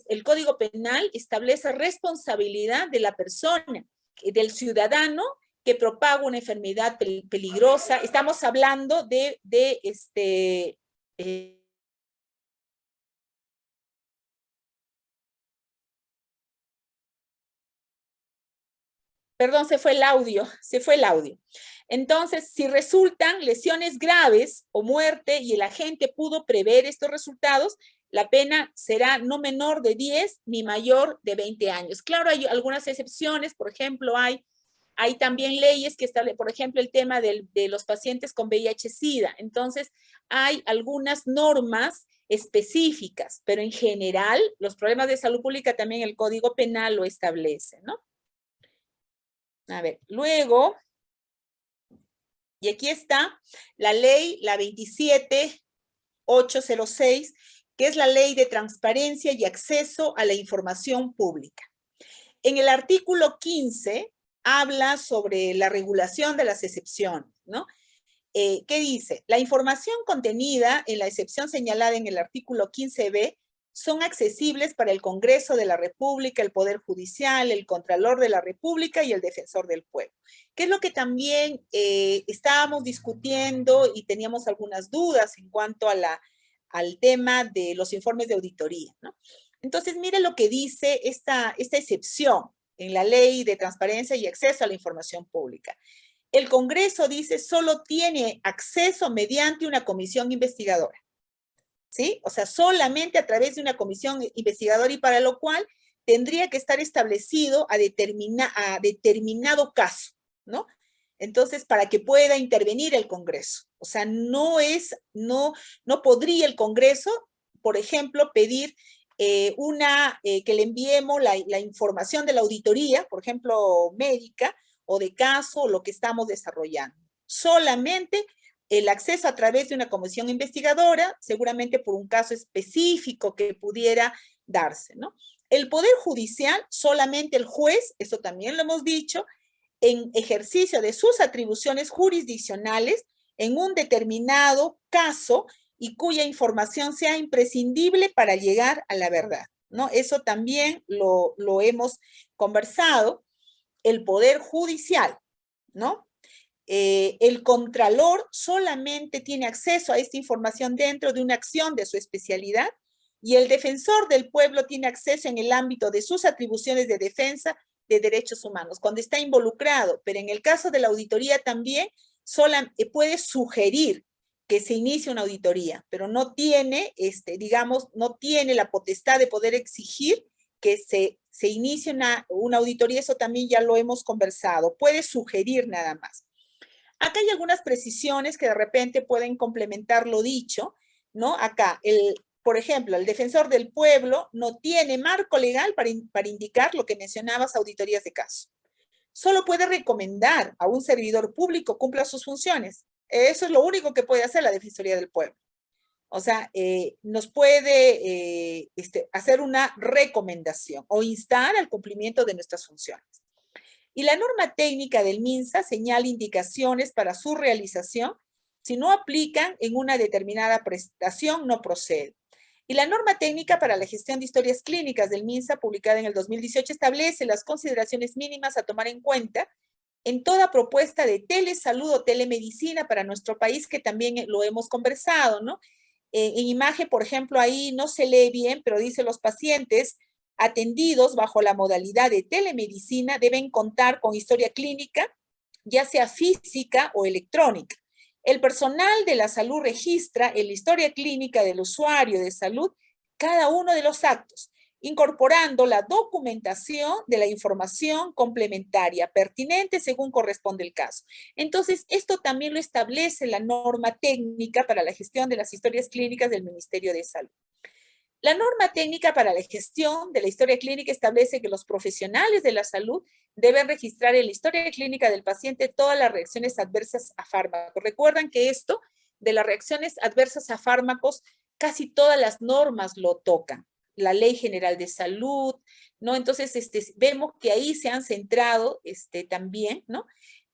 el Código Penal establece responsabilidad de la persona, del ciudadano que propaga una enfermedad peligrosa. Estamos hablando perdón, se fue el audio. Entonces, si resultan lesiones graves o muerte y el agente pudo prever estos resultados, la pena será no menor de 10 ni mayor de 20 años. Claro, hay algunas excepciones, por ejemplo, hay también leyes que establecen, por ejemplo, el tema de los pacientes con VIH-Sida. Entonces, hay algunas normas específicas, pero en general, los problemas de salud pública también el Código Penal lo establece, ¿no? A ver, luego, y aquí está la ley, la 27806, que es la ley de transparencia y acceso a la información pública. En el artículo 15 habla sobre la regulación de las excepciones, ¿no? ¿Qué dice? La información contenida en la excepción señalada en el artículo 15b son accesibles para el Congreso de la República, el Poder Judicial, el Contralor de la República y el Defensor del Pueblo. Que es lo que también estábamos discutiendo y teníamos algunas dudas en cuanto a al tema de los informes de auditoría, ¿no? Entonces, mire lo que dice esta excepción en la Ley de Transparencia y Acceso a la Información Pública. El Congreso dice solo tiene acceso mediante una comisión investigadora. ¿Sí? O sea, solamente a través de una comisión investigadora y para lo cual tendría que estar establecido a determinado caso, ¿no? Entonces, para que pueda intervenir el Congreso. O sea, no podría el Congreso, por ejemplo, pedir que le enviemos la información de la auditoría, por ejemplo, médica o de caso o lo que estamos desarrollando. Solamente el acceso a través de una comisión investigadora, seguramente por un caso específico que pudiera darse, ¿no? El Poder Judicial, solamente el juez, eso también lo hemos dicho, en ejercicio de sus atribuciones jurisdiccionales en un determinado caso y cuya información sea imprescindible para llegar a la verdad, ¿no? Eso también lo hemos conversado. El Poder Judicial, ¿no? El Contralor solamente tiene acceso a esta información dentro de una acción de su especialidad y el Defensor del Pueblo tiene acceso en el ámbito de sus atribuciones de defensa de derechos humanos, cuando está involucrado, pero en el caso de la auditoría también puede sugerir que se inicie una auditoría, pero no tiene, no tiene la potestad de poder exigir que se inicie una auditoría, eso también ya lo hemos conversado, puede sugerir nada más. Acá hay algunas precisiones que de repente pueden complementar lo dicho, ¿no? Acá, por ejemplo, el Defensor del Pueblo no tiene marco legal para indicar lo que mencionabas, auditorías de caso. Solo puede recomendar a un servidor público cumpla sus funciones. Eso es lo único que puede hacer la Defensoría del Pueblo. O sea, nos puede hacer una recomendación o instar al cumplimiento de nuestras funciones. Y la norma técnica del MINSA señala indicaciones para su realización Si no aplican en una determinada prestación, no procede. Y la norma técnica para la gestión de historias clínicas del MINSA, publicada en el 2018, establece las consideraciones mínimas a tomar en cuenta en toda propuesta de telesalud o telemedicina para nuestro país, que también lo hemos conversado, ¿no? En imagen, por ejemplo, ahí no se lee bien, pero dice: los pacientes atendidos bajo la modalidad de telemedicina deben contar con historia clínica, ya sea física o electrónica. El personal de la salud registra en la historia clínica del usuario de salud cada uno de los actos, incorporando la documentación de la información complementaria pertinente según corresponde el caso. Entonces, esto también lo establece la norma técnica para la gestión de las historias clínicas del Ministerio de Salud. La norma técnica para la gestión de la historia clínica establece que los profesionales de la salud deben registrar en la historia clínica del paciente todas las reacciones adversas a fármacos. Recuerdan que esto de las reacciones adversas a fármacos, casi todas las normas lo tocan. La Ley General de Salud, ¿no? Entonces, vemos que ahí se han centrado también, ¿no?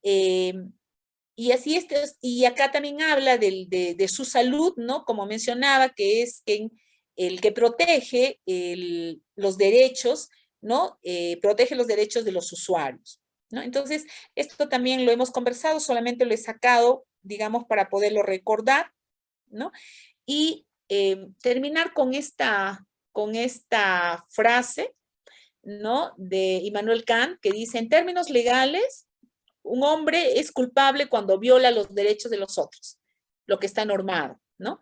Y así y acá también habla de su salud, ¿no? Como mencionaba, que es el que protege los derechos, ¿no? Protege los derechos de los usuarios, ¿no? Entonces, esto también lo hemos conversado, solamente lo he sacado, digamos, para poderlo recordar, ¿no? Y terminar con esta frase, ¿no? De Immanuel Kant, que dice: en términos legales, un hombre es culpable cuando viola los derechos de los otros, lo que está normado, ¿no?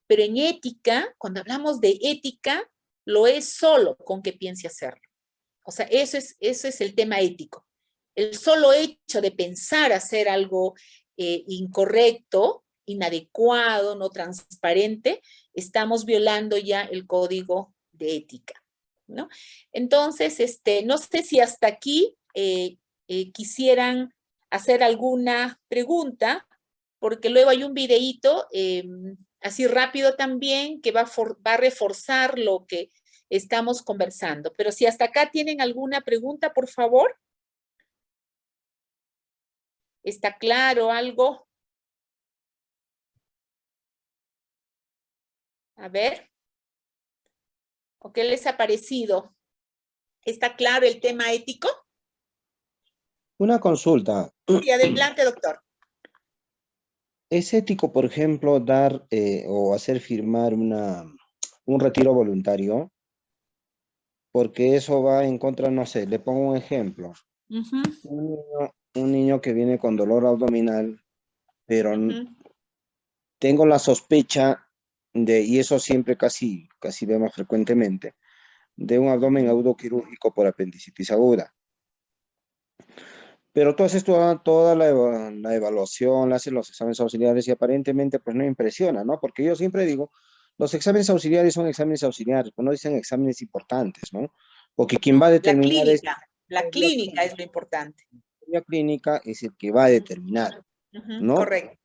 Pero en ética, cuando hablamos de ética, lo es solo con que piense hacerlo. O sea, eso es el tema ético. El solo hecho de pensar hacer algo incorrecto, inadecuado, no transparente, estamos violando ya el código de ética, ¿no? Entonces, no sé si hasta aquí quisieran hacer alguna pregunta, porque luego hay un videíto así rápido también, que va a reforzar lo que estamos conversando. Pero si hasta acá tienen alguna pregunta, por favor. ¿Está claro algo? A ver. ¿O qué les ha parecido? ¿Está claro el tema ético? Una consulta. Sí, adelante, doctor. ¿Es ético, por ejemplo, dar o hacer firmar un retiro voluntario? Porque eso va en contra, no sé, le pongo un ejemplo. Un niño que viene con dolor abdominal, pero tengo la sospecha y eso siempre casi vemos frecuentemente, de un abdomen agudo quirúrgico por apendicitis aguda. Pero tú haces toda la evaluación, haces los exámenes auxiliares y aparentemente pues no impresiona, ¿no? Porque yo siempre digo, los exámenes auxiliares son exámenes auxiliares, pues no dicen exámenes importantes, ¿no? Porque quien va a determinar la clínica es lo importante. La clínica es el que va a determinar, ¿no? Correcto.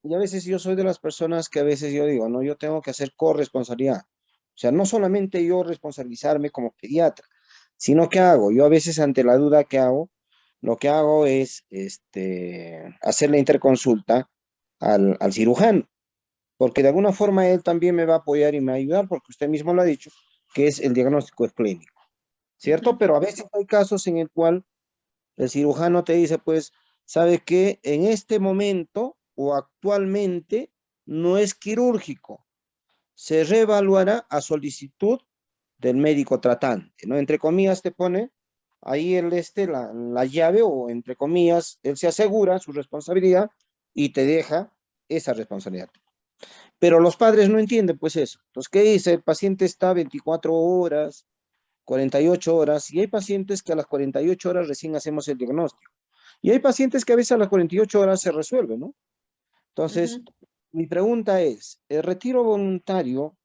Y a veces yo soy de las personas que a veces yo digo, no, yo tengo que hacer corresponsabilidad. O sea, no solamente yo responsabilizarme como pediatra, sino que hago, yo a veces ante la duda que hago, lo que hago es hacer la interconsulta al cirujano, porque de alguna forma él también me va a apoyar y me va a ayudar, porque usted mismo lo ha dicho, que es el diagnóstico es clínico, ¿cierto? Pero a veces hay casos en el cual el cirujano te dice, pues, ¿sabe qué? En este momento o actualmente no es quirúrgico, se reevaluará a solicitud del médico tratante, ¿no? Entre comillas te pone ahí la llave, o entre comillas, él se asegura su responsabilidad y te deja esa responsabilidad. Pero los padres no entienden pues eso. Entonces, ¿qué dice? El paciente está 24 horas, 48 horas, y hay pacientes que a las 48 horas recién hacemos el diagnóstico. Y hay pacientes que a veces a las 48 horas se resuelve, ¿no? Entonces, mi pregunta es, ¿el retiro voluntario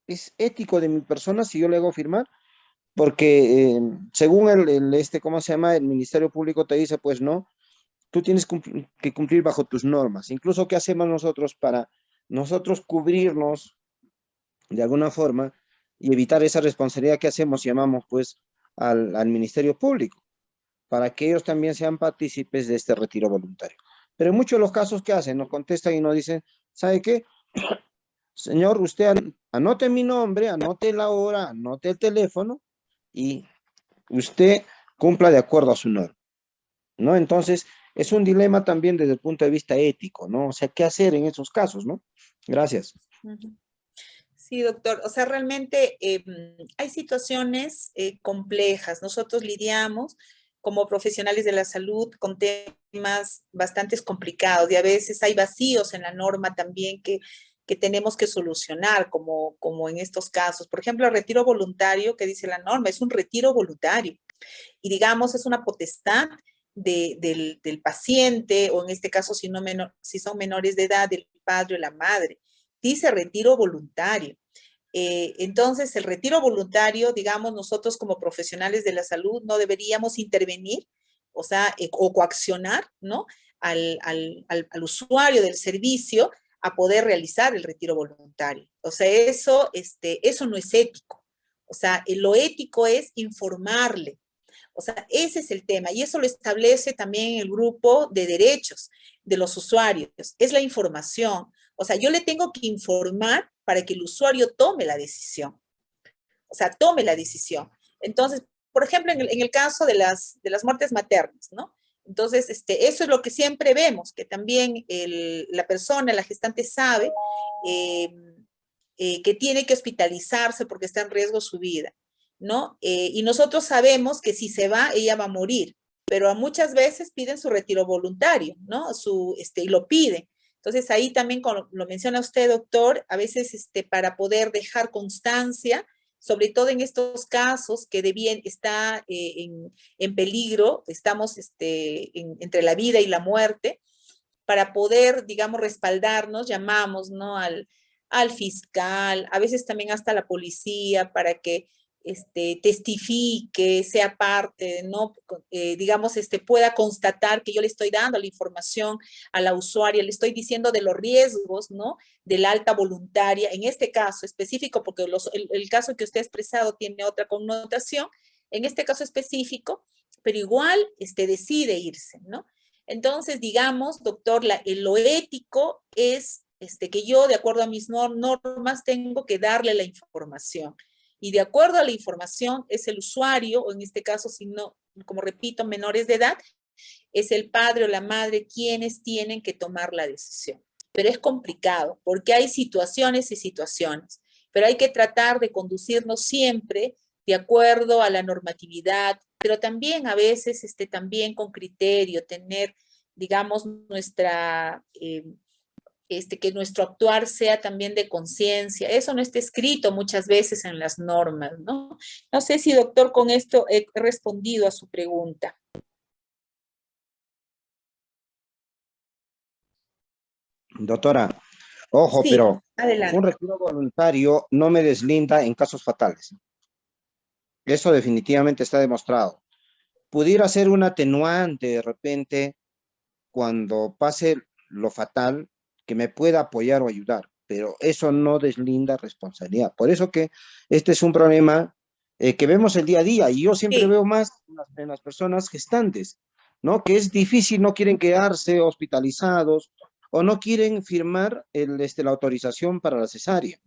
es ético de mi persona si yo le hago firmar? Porque según ¿cómo se llama? El Ministerio Público te dice, pues no, tú tienes que cumplir bajo tus normas. Incluso, ¿qué hacemos nosotros para nosotros cubrirnos de alguna forma y evitar esa responsabilidad que hacemos, llamamos pues al Ministerio Público, para que ellos también sean partícipes de este retiro voluntario? Pero en muchos de los casos, ¿qué hacen? Nos contestan y nos dicen, ¿sabe qué? Señor, usted anote mi nombre, anote la hora, anote el teléfono y usted cumpla de acuerdo a su norma, ¿no? Entonces, es un dilema también desde el punto de vista ético, ¿no? O sea, ¿qué hacer en esos casos, no? Gracias. Sí, doctor. O sea, realmente hay situaciones complejas. Nosotros lidiamos como profesionales de la salud con temas bastante complicados y a veces hay vacíos en la norma también que tenemos que solucionar, como en estos casos. Por ejemplo, el retiro voluntario que dice la norma es un retiro voluntario y digamos es una potestad del paciente o en este caso si son menores de edad, del padre o la madre. Dice retiro voluntario. Entonces, el retiro voluntario, digamos, nosotros como profesionales de la salud no deberíamos intervenir, o sea, o coaccionar, ¿no? Al usuario del servicio a poder realizar el retiro voluntario. O sea, eso no es ético. O sea, lo ético es informarle. O sea, ese es el tema y eso lo establece también el grupo de derechos de los usuarios. Es la información. O sea, yo le tengo que informar para que el usuario tome la decisión. O sea, tome la decisión. Entonces, por ejemplo, en el caso de las muertes maternas, ¿no? Entonces, eso es lo que siempre vemos, que también la persona, la gestante sabe que tiene que hospitalizarse porque está en riesgo su vida, ¿no? Y nosotros sabemos que si se va, ella va a morir, pero muchas veces piden su retiro voluntario, ¿no? Y lo piden. Entonces, ahí también, como lo menciona usted, doctor, a veces para poder dejar constancia, sobre todo en estos casos que está en peligro, estamos entre la vida y la muerte, para poder, digamos, respaldarnos, llamamos, ¿no? Al fiscal, a veces también hasta la policía, para que testifique, sea parte, ¿no? Digamos, pueda constatar que yo le estoy dando la información a la usuaria, le estoy diciendo de los riesgos, ¿no? De la alta voluntaria, en este caso específico, porque el caso que usted ha expresado tiene otra connotación, en este caso específico, pero igual decide irse, ¿no? Entonces, digamos, doctor, lo ético es que yo, de acuerdo a mis normas, tengo que darle la información. Y de acuerdo a la información, es el usuario, o en este caso, si no, como repito, menores de edad, es el padre o la madre quienes tienen que tomar la decisión. Pero es complicado, porque hay situaciones y situaciones, pero hay que tratar de conducirnos siempre de acuerdo a la normatividad, pero también a veces también con criterio, tener, digamos, que nuestro actuar sea también de conciencia. Eso no está escrito muchas veces en las normas, ¿no? No sé si, doctor, con esto he respondido a su pregunta. Doctora, ojo, Sí, pero adelante. un retiro voluntario no me deslinda en casos fatales. Eso definitivamente está demostrado. Pudiera ser un atenuante de repente cuando pase lo fatal, que me pueda apoyar o ayudar, pero eso no deslinda responsabilidad. Por eso que este es un problema que vemos el día a día, y yo siempre veo más en las personas gestantes, ¿no? Que es difícil, no quieren quedarse hospitalizados o no quieren firmar la autorización para la cesárea.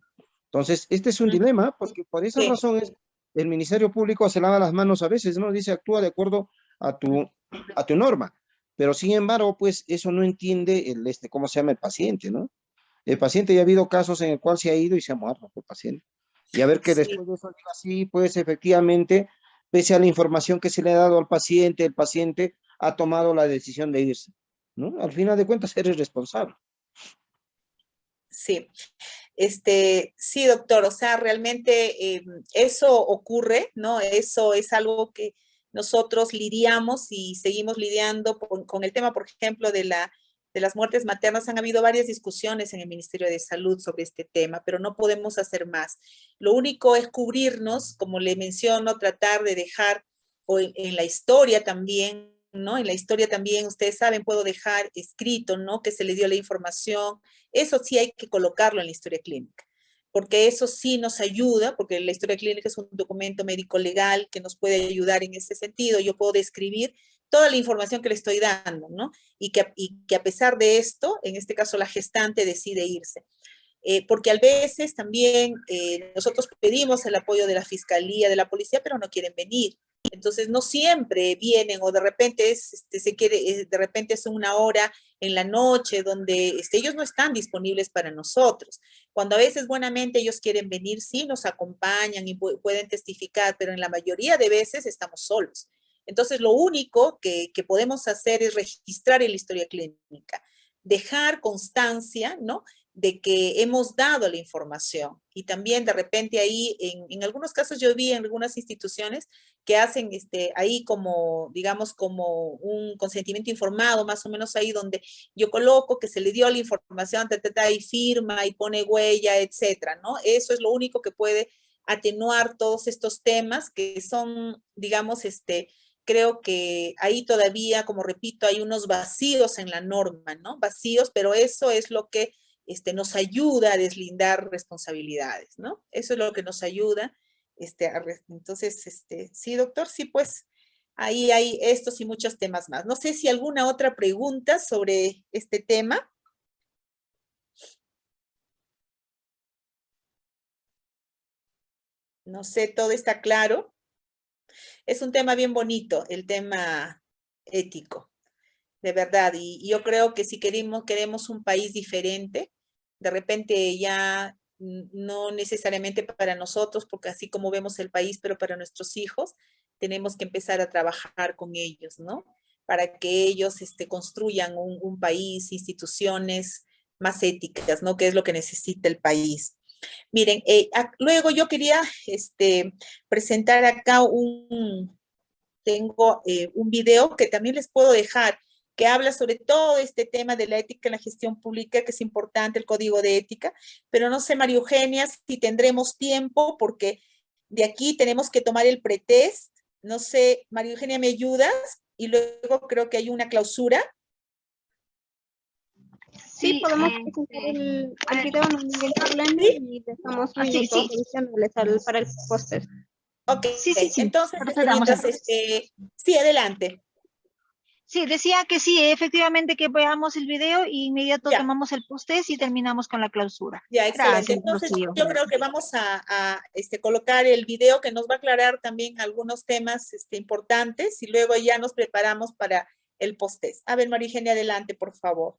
Entonces, este es un dilema, porque por esa razón el Ministerio Público se lava las manos a veces, ¿no? Dice, actúa de acuerdo a tu norma. Pero sin embargo, pues eso no entiende ¿cómo se llama? El paciente, ¿no? El paciente, ya ha habido casos en el cual se ha ido y se ha muerto el paciente. Y a ver que después de eso diga así, pues efectivamente, pese a la información que se le ha dado al paciente, el paciente ha tomado la decisión de irse, ¿no? Al final de cuentas, eres responsable. Sí. Sí, doctor, o sea, realmente eso ocurre, ¿no? Eso es algo que nosotros lidiamos y seguimos lidiando con el tema, por ejemplo, de las muertes maternas. Han habido varias discusiones en el Ministerio de Salud sobre este tema, pero no podemos hacer más. Lo único es cubrirnos, como le menciono, tratar de dejar en la historia también, ¿no? En la historia también, ustedes saben, puedo dejar escrito, ¿no? Que se le dio la información. Eso sí hay que colocarlo en la historia clínica, porque eso sí nos ayuda, porque la historia clínica es un documento médico legal que nos puede ayudar en ese sentido. Yo puedo describir toda la información que le estoy dando, ¿no? Y que a pesar de esto, en este caso la gestante decide irse. Porque a veces también nosotros pedimos el apoyo de la fiscalía, de la policía, pero no quieren venir. Entonces no siempre vienen, o de repente de repente es una hora en la noche donde ellos no están disponibles para nosotros. Cuando a veces buenamente ellos quieren venir, sí nos acompañan y pueden testificar, pero en la mayoría de veces estamos solos. Entonces lo único que podemos hacer es registrar en la historia clínica, dejar constancia, ¿no?, de que hemos dado la información. Y también de repente ahí, en algunos casos yo vi en algunas instituciones que hacen ahí como, digamos, como un consentimiento informado, más o menos ahí donde yo coloco que se le dio la información, y firma y pone huella, etcétera, ¿no? Eso es lo único que puede atenuar todos estos temas que son, digamos, creo que ahí todavía, como repito, hay unos vacíos en la norma, ¿no? Vacíos, pero eso es lo que nos ayuda a deslindar responsabilidades, ¿no? Eso es lo que nos ayuda. Entonces, sí, doctor, sí, pues ahí hay estos y muchos temas más. No sé si alguna otra pregunta sobre este tema. No sé, todo está claro. Es un tema bien bonito, el tema ético, de verdad. Y yo creo que si queremos un país diferente, de repente ya no necesariamente para nosotros, porque así como vemos el país, pero para nuestros hijos, tenemos que empezar a trabajar con ellos, ¿no? Para que ellos construyan un país, instituciones más éticas, ¿no? Que es lo que necesita el país. Miren, luego yo quería presentar acá tengo un video que también les puedo dejar, que habla sobre todo este tema de la ética en la gestión pública, que es importante, el código de ética, pero no sé, María Eugenia, si tendremos tiempo, porque de aquí tenemos que tomar el pretest. No sé, María Eugenia, ¿me ayudas? Y luego creo que hay una clausura. Sí, podemos presentar el video hablando y dejamos un minuto adicionales para el póster. Ok, sí. Entonces, sí, adelante. Sí, decía que sí, efectivamente que veamos el video y inmediato tomamos el post-test y terminamos con la clausura. Ya, excelente. Gracias, entonces, Rocío. Yo creo que vamos a colocar el video que nos va a aclarar también algunos temas importantes y luego ya nos preparamos para el post-test. A ver, María Eugenia, adelante, por favor.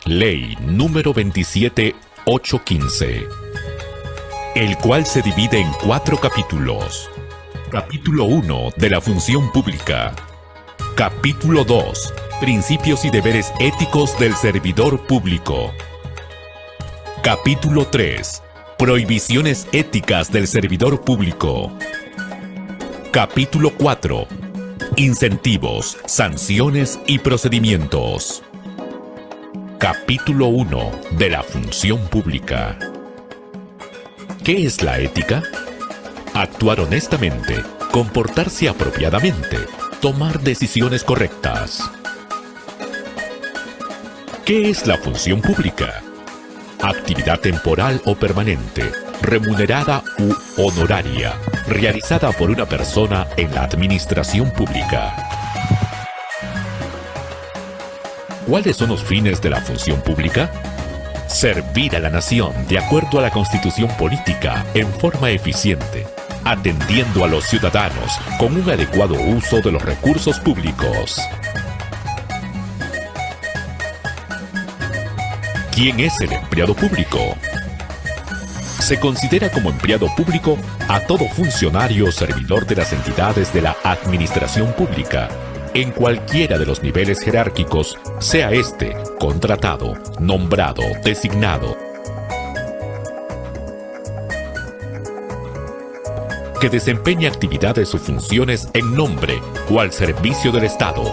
Ley número 27815, el cual se divide en 4 capítulos. Capítulo 1 de la función pública. Capítulo 2. Principios y deberes éticos del servidor público. Capítulo 3. Prohibiciones éticas del servidor público. Capítulo 4. Incentivos, sanciones y procedimientos. Capítulo 1 de la función pública. ¿Qué es la ética? Actuar honestamente, comportarse apropiadamente, tomar decisiones correctas. ¿Qué es la función pública? Actividad temporal o permanente, remunerada u honoraria, realizada por una persona en la administración pública. ¿Cuáles son los fines de la función pública? Servir a la nación de acuerdo a la Constitución política en forma eficiente, atendiendo a los ciudadanos con un adecuado uso de los recursos públicos. ¿Quién es el empleado público? Se considera como empleado público a todo funcionario o servidor de las entidades de la administración pública, en cualquiera de los niveles jerárquicos, sea este contratado, nombrado, designado, que desempeña actividades o funciones en nombre o al servicio del Estado,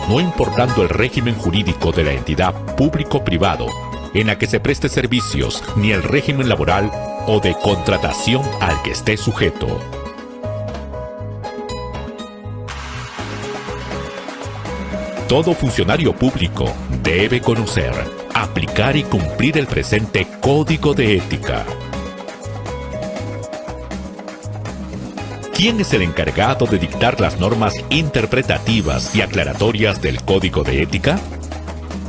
no importando el régimen jurídico de la entidad público-privado en la que se preste servicios, ni el régimen laboral o de contratación al que esté sujeto. Todo funcionario público debe conocer, aplicar y cumplir el presente Código de Ética. ¿Quién es el encargado de dictar las normas interpretativas y aclaratorias del Código de Ética?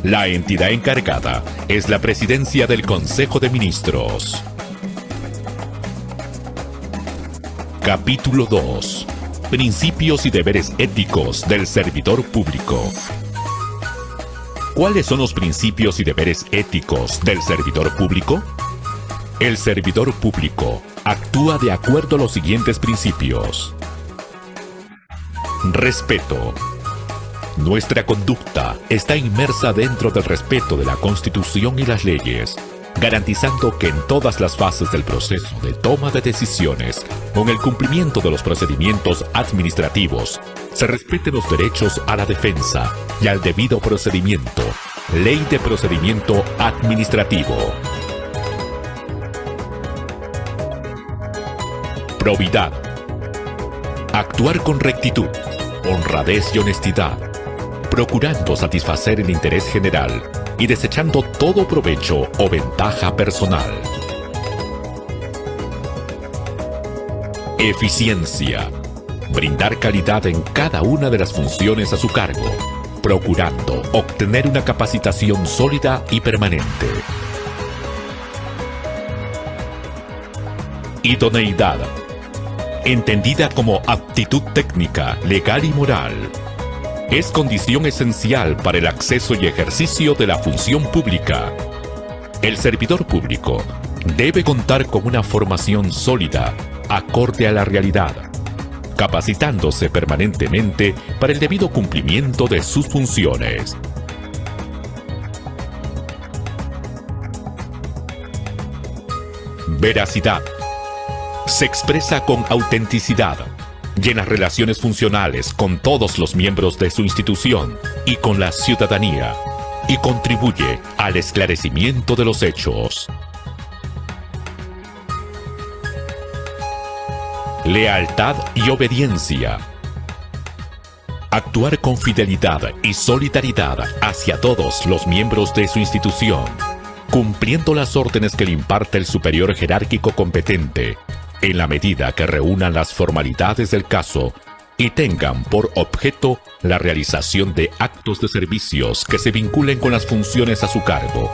La entidad encargada es la Presidencia del Consejo de Ministros. Capítulo 2. Principios y deberes éticos del servidor público. ¿Cuáles son los principios y deberes éticos del servidor público? El servidor público actúa de acuerdo a los siguientes principios. Respeto. Nuestra conducta está inmersa dentro del respeto de la Constitución y las leyes, garantizando que en todas las fases del proceso de toma de decisiones, con el cumplimiento de los procedimientos administrativos, se respeten los derechos a la defensa y al debido procedimiento. Ley de Procedimiento Administrativo. Probidad. Actuar con rectitud, honradez y honestidad, procurando satisfacer el interés general y desechando todo provecho o ventaja personal. Eficiencia. Brindar calidad en cada una de las funciones a su cargo, procurando obtener una capacitación sólida y permanente. Idoneidad. Entendida como aptitud técnica, legal y moral. Es condición esencial para el acceso y ejercicio de la función pública. El servidor público debe contar con una formación sólida, acorde a la realidad, capacitándose permanentemente para el debido cumplimiento de sus funciones. Veracidad. Se expresa con autenticidad y en las relaciones funcionales con todos los miembros de su institución y con la ciudadanía, y contribuye al esclarecimiento de los hechos. Lealtad y obediencia. Actuar con fidelidad y solidaridad hacia todos los miembros de su institución, cumpliendo las órdenes que le imparte el superior jerárquico competente, en la medida que reúnan las formalidades del caso y tengan por objeto la realización de actos de servicios que se vinculen con las funciones a su cargo,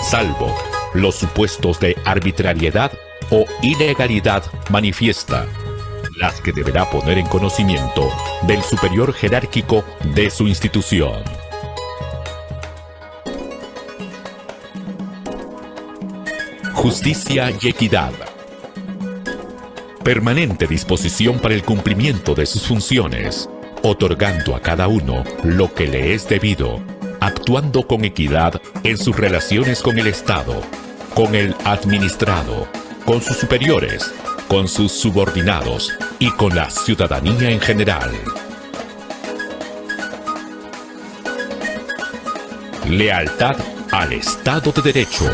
salvo los supuestos de arbitrariedad o ilegalidad manifiesta, las que deberá poner en conocimiento del superior jerárquico de su institución. Justicia y equidad. Permanente disposición para el cumplimiento de sus funciones, otorgando a cada uno lo que le es debido, actuando con equidad en sus relaciones con el Estado, con el administrado, con sus superiores, con sus subordinados y con la ciudadanía en general. Lealtad al Estado de Derecho.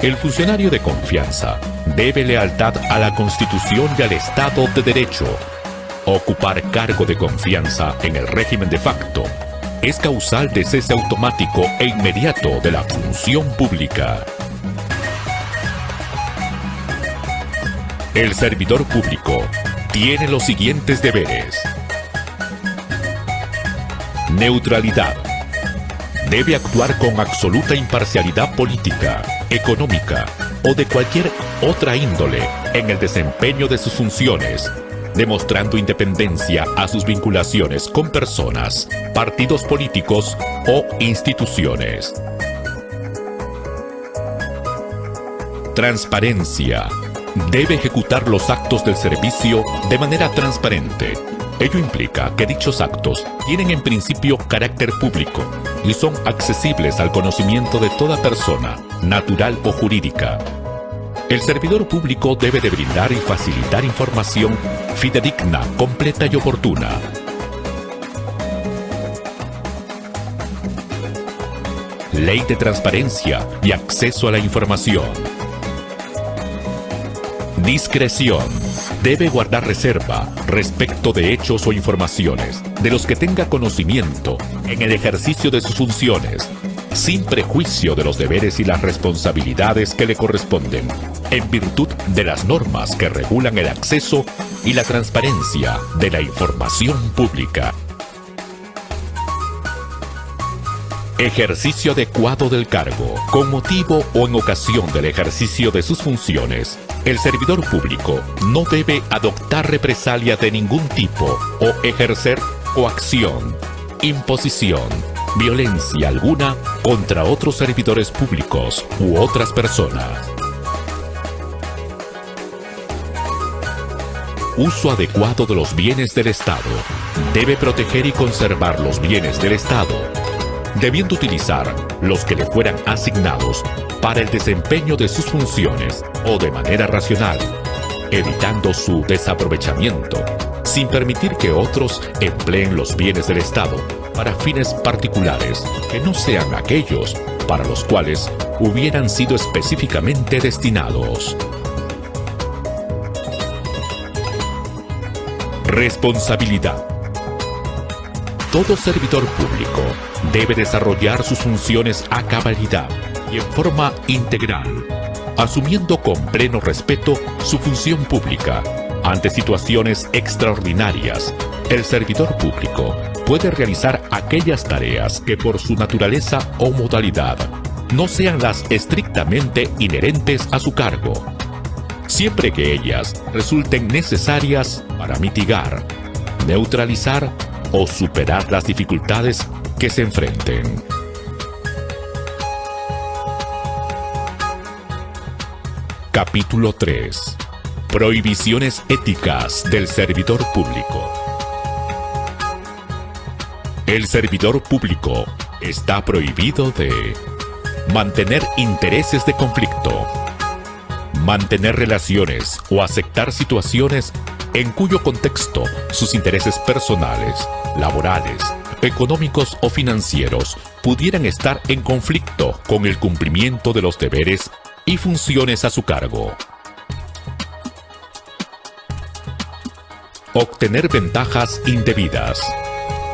El funcionario de confianza debe lealtad a la Constitución y al Estado de Derecho. Ocupar cargo de confianza en el régimen de facto es causal de cese automático e inmediato de la función pública. El servidor público tiene los siguientes deberes. Neutralidad. Debe actuar con absoluta imparcialidad política, económica o de cualquier otra índole en el desempeño de sus funciones, demostrando independencia a sus vinculaciones con personas, partidos políticos o instituciones. Transparencia. Debe ejecutar los actos del servicio de manera transparente. Ello implica que dichos actos tienen en principio carácter público y son accesibles al conocimiento de toda persona, natural o jurídica. El servidor público debe de brindar y facilitar información fidedigna, completa y oportuna. Ley de transparencia y acceso a la información. Discreción. Debe guardar reserva respecto de hechos o informaciones de los que tenga conocimiento en el ejercicio de sus funciones, sin prejuicio de los deberes y las responsabilidades que le corresponden, en virtud de las normas que regulan el acceso y la transparencia de la información pública. Ejercicio adecuado del cargo. Con motivo o en ocasión del ejercicio de sus funciones, el servidor público no debe adoptar represalia de ningún tipo o ejercer coacción, imposición, violencia alguna contra otros servidores públicos u otras personas. Uso adecuado de los bienes del Estado. Debe proteger y conservar los bienes del Estado, debiendo utilizar los que le fueran asignados para el desempeño de sus funciones o de manera racional, evitando su desaprovechamiento, sin permitir que otros empleen los bienes del Estado para fines particulares que no sean aquellos para los cuales hubieran sido específicamente destinados. Responsabilidad. Todo servidor público debe desarrollar sus funciones a cabalidad y en forma integral, asumiendo con pleno respeto su función pública. Ante situaciones extraordinarias, el servidor público puede realizar aquellas tareas que por su naturaleza o modalidad no sean las estrictamente inherentes a su cargo, siempre que ellas resulten necesarias para mitigar, neutralizar o superar las dificultades que se enfrenten. Capítulo 3. Prohibiciones éticas del servidor público. El servidor público está prohibido de mantener intereses de conflicto, mantener relaciones o aceptar situaciones en cuyo contexto sus intereses personales, laborales, económicos o financieros pudieran estar en conflicto con el cumplimiento de los deberes y funciones a su cargo. Obtener ventajas indebidas.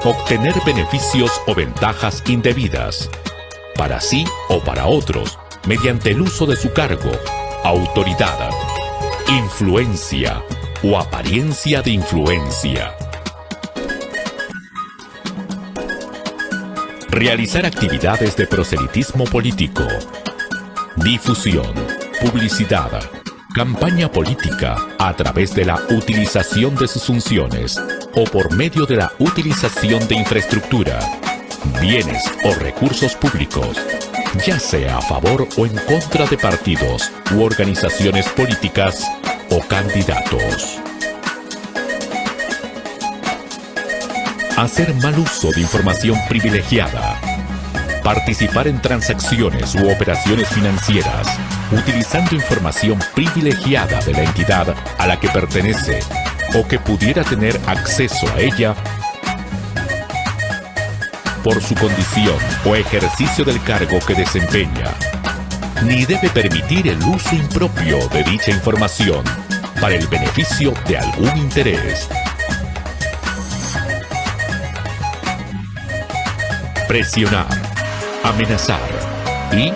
Obtener beneficios o ventajas indebidas, para sí o para otros, mediante el uso de su cargo, autoridad, influencia o apariencia de influencia. Realizar actividades de proselitismo político, difusión, publicidad, campaña política a través de la utilización de sus funciones o por medio de la utilización de infraestructura, bienes o recursos públicos, ya sea a favor o en contra de partidos u organizaciones políticas o candidatos. Hacer mal uso de información privilegiada. Participar en transacciones u operaciones financieras utilizando información privilegiada de la entidad a la que pertenece o que pudiera tener acceso a ella por su condición o ejercicio del cargo que desempeña, ni debe permitir el uso impropio de dicha información para el beneficio de algún interés. Presionar, amenazar y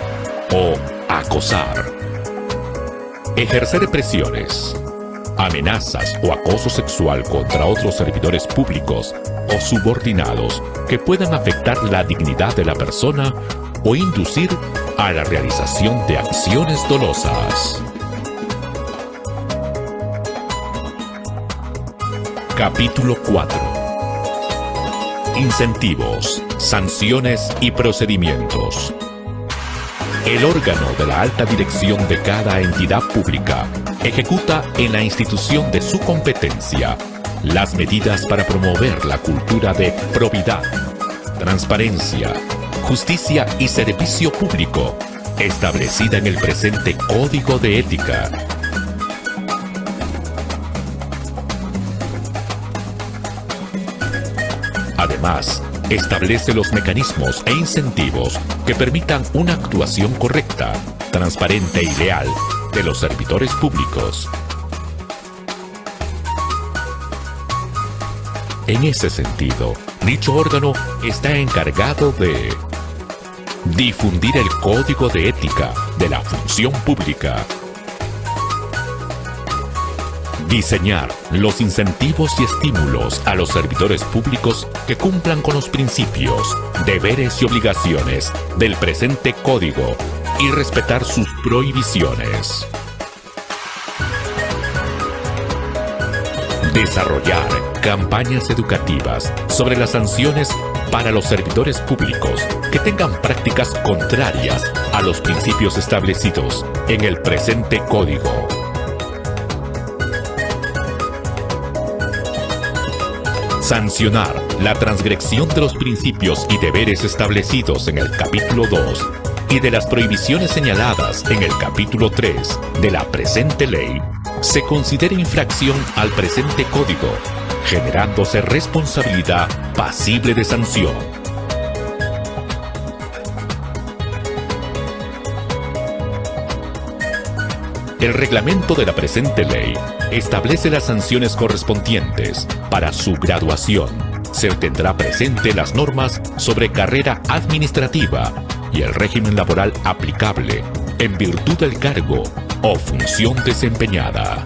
o acosar. Ejercer presiones, amenazas o acoso sexual contra otros servidores públicos o subordinados que puedan afectar la dignidad de la persona o inducir a la realización de acciones dolosas. Capítulo 4. Incentivos, sanciones y procedimientos. El órgano de la alta dirección de cada entidad pública ejecuta en la institución de su competencia las medidas para promover la cultura de probidad, transparencia, justicia y servicio público establecida en el presente Código de Ética. Además, establece los mecanismos e incentivos que permitan una actuación correcta, transparente y leal de los servidores públicos. En ese sentido, dicho órgano está encargado de difundir el Código de Ética de la Función Pública, Diseñar los incentivos y estímulos a los servidores públicos que cumplan con los principios, deberes y obligaciones del presente código y respetar sus prohibiciones. Desarrollar campañas educativas sobre las sanciones para los servidores públicos que tengan prácticas contrarias a los principios establecidos en el presente código. Sancionar la transgresión de los principios y deberes establecidos en el capítulo 2 y de las prohibiciones señaladas en el capítulo 3 de la presente ley se considera infracción al presente código, generándose responsabilidad pasible de sanción. El reglamento de la presente ley establece las sanciones correspondientes. Para su graduación, se tendrá presente las normas sobre carrera administrativa y el régimen laboral aplicable en virtud del cargo o función desempeñada.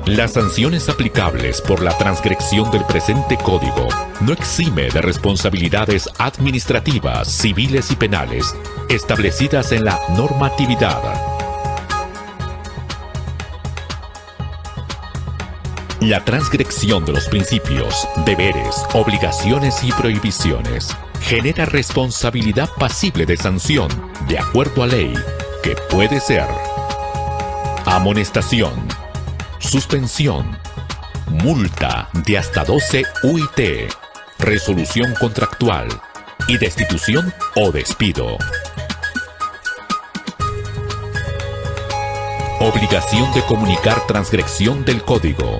Las sanciones aplicables por la transgresión del presente código no exime de responsabilidades administrativas, civiles y penales establecidas en la normatividad. La transgresión de los principios, deberes, obligaciones y prohibiciones genera responsabilidad pasible de sanción de acuerdo a ley, que puede ser amonestación, suspensión, multa de hasta 12 UIT, resolución contractual y destitución o despido. Obligación de comunicar transgresión del código.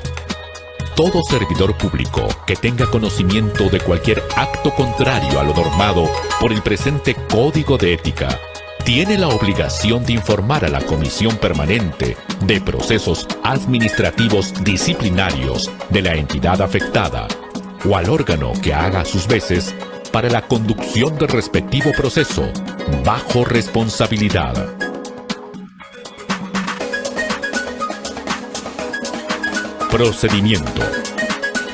Todo servidor público que tenga conocimiento de cualquier acto contrario a lo normado por el presente Código de Ética tiene la obligación de informar a la Comisión Permanente de Procesos Administrativos Disciplinarios de la entidad afectada o al órgano que haga sus veces para la conducción del respectivo proceso bajo responsabilidad. Procedimiento.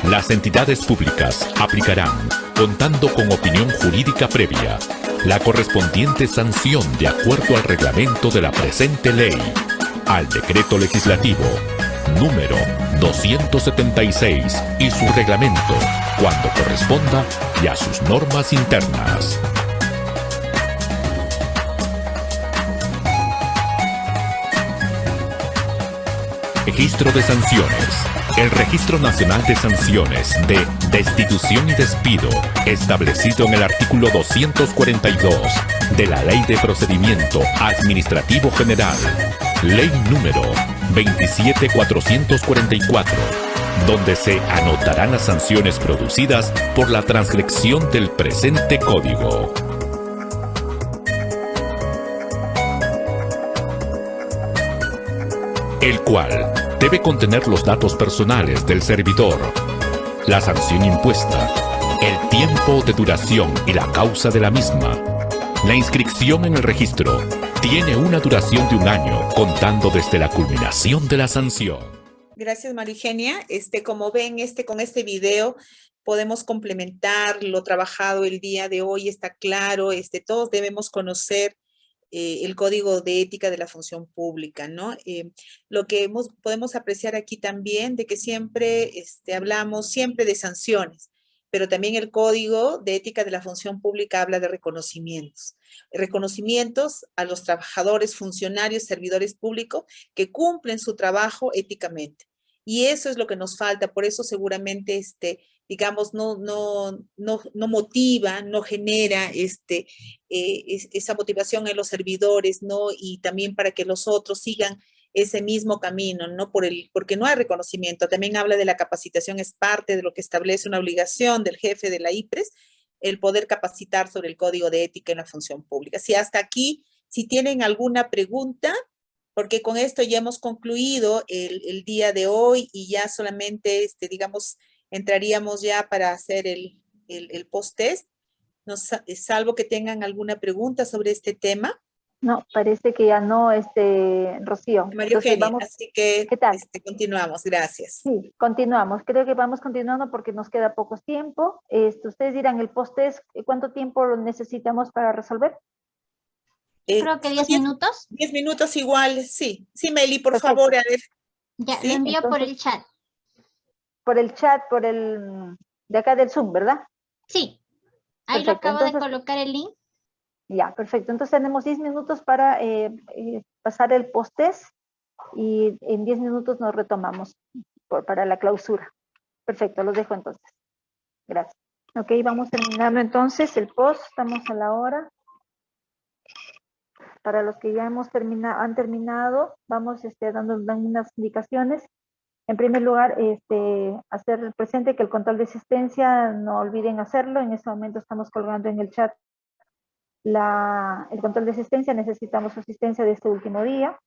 Las entidades públicas aplicarán, contando con opinión jurídica previa, la correspondiente sanción de acuerdo al reglamento de la presente ley, al decreto legislativo número 276 y su reglamento, cuando corresponda, y a sus normas internas. Registro de sanciones. El Registro Nacional de Sanciones de Destitución y Despido, establecido en el artículo 242 de la Ley de Procedimiento Administrativo General, Ley número 27444, donde se anotarán las sanciones producidas por la transgresión del presente código. El cual debe contener los datos personales del servidor, la sanción impuesta, el tiempo de duración y la causa de la misma. La inscripción en el registro tiene una duración de 1 año, contando desde la culminación de la sanción. Gracias, María Eugenia. Como ven, con este video podemos complementar lo trabajado el día de hoy. Está claro, todos debemos conocer el Código de Ética de la Función Pública, ¿no? Lo que podemos apreciar aquí también de que siempre hablamos siempre de sanciones, pero también el Código de Ética de la Función Pública habla de reconocimientos. Reconocimientos a los trabajadores, funcionarios, servidores públicos que cumplen su trabajo éticamente. Y eso es lo que nos falta, por eso seguramente digamos, no motiva, no genera esa motivación en los servidores, ¿no? Y también para que los otros sigan ese mismo camino, ¿no? Porque no hay reconocimiento. También habla de la capacitación, es parte de lo que establece una obligación del jefe de la IPRES, el poder capacitar sobre el Código de Ética en la Función Pública. Si hasta aquí, si tienen alguna pregunta, porque con esto ya hemos concluido el día de hoy y ya solamente, digamos, entraríamos ya para hacer el post-test, salvo que tengan alguna pregunta sobre este tema. No, parece que ya no, Rocío. María Entonces Eugenia, vamos, así que ¿qué tal? continuamos, gracias. Sí, continuamos. Creo que vamos continuando porque nos queda poco tiempo. Ustedes dirán, el post-test, ¿cuánto tiempo lo necesitamos para resolver? Creo que 10 minutos. 10 minutos igual, sí. Sí, Meli, por Perfecto. favor, a ver. Ya, ¿Sí? lo envío por Entonces, el chat. Por el chat, por el de acá del Zoom, ¿verdad? Sí, ahí lo Perfecto. acabo de Entonces, colocar el link. ya, perfecto. Entonces tenemos 10 minutos para pasar el post-test y en 10 minutos nos retomamos para la clausura. Perfecto, los dejo entonces. Gracias. Ok, vamos terminando entonces el post. Estamos a la hora. Para los que ya han terminado, vamos dando unas indicaciones. En primer lugar, hacer presente que el control de asistencia, no olviden hacerlo. En este momento estamos colgando en el chat el control de asistencia. Necesitamos su asistencia de este último día.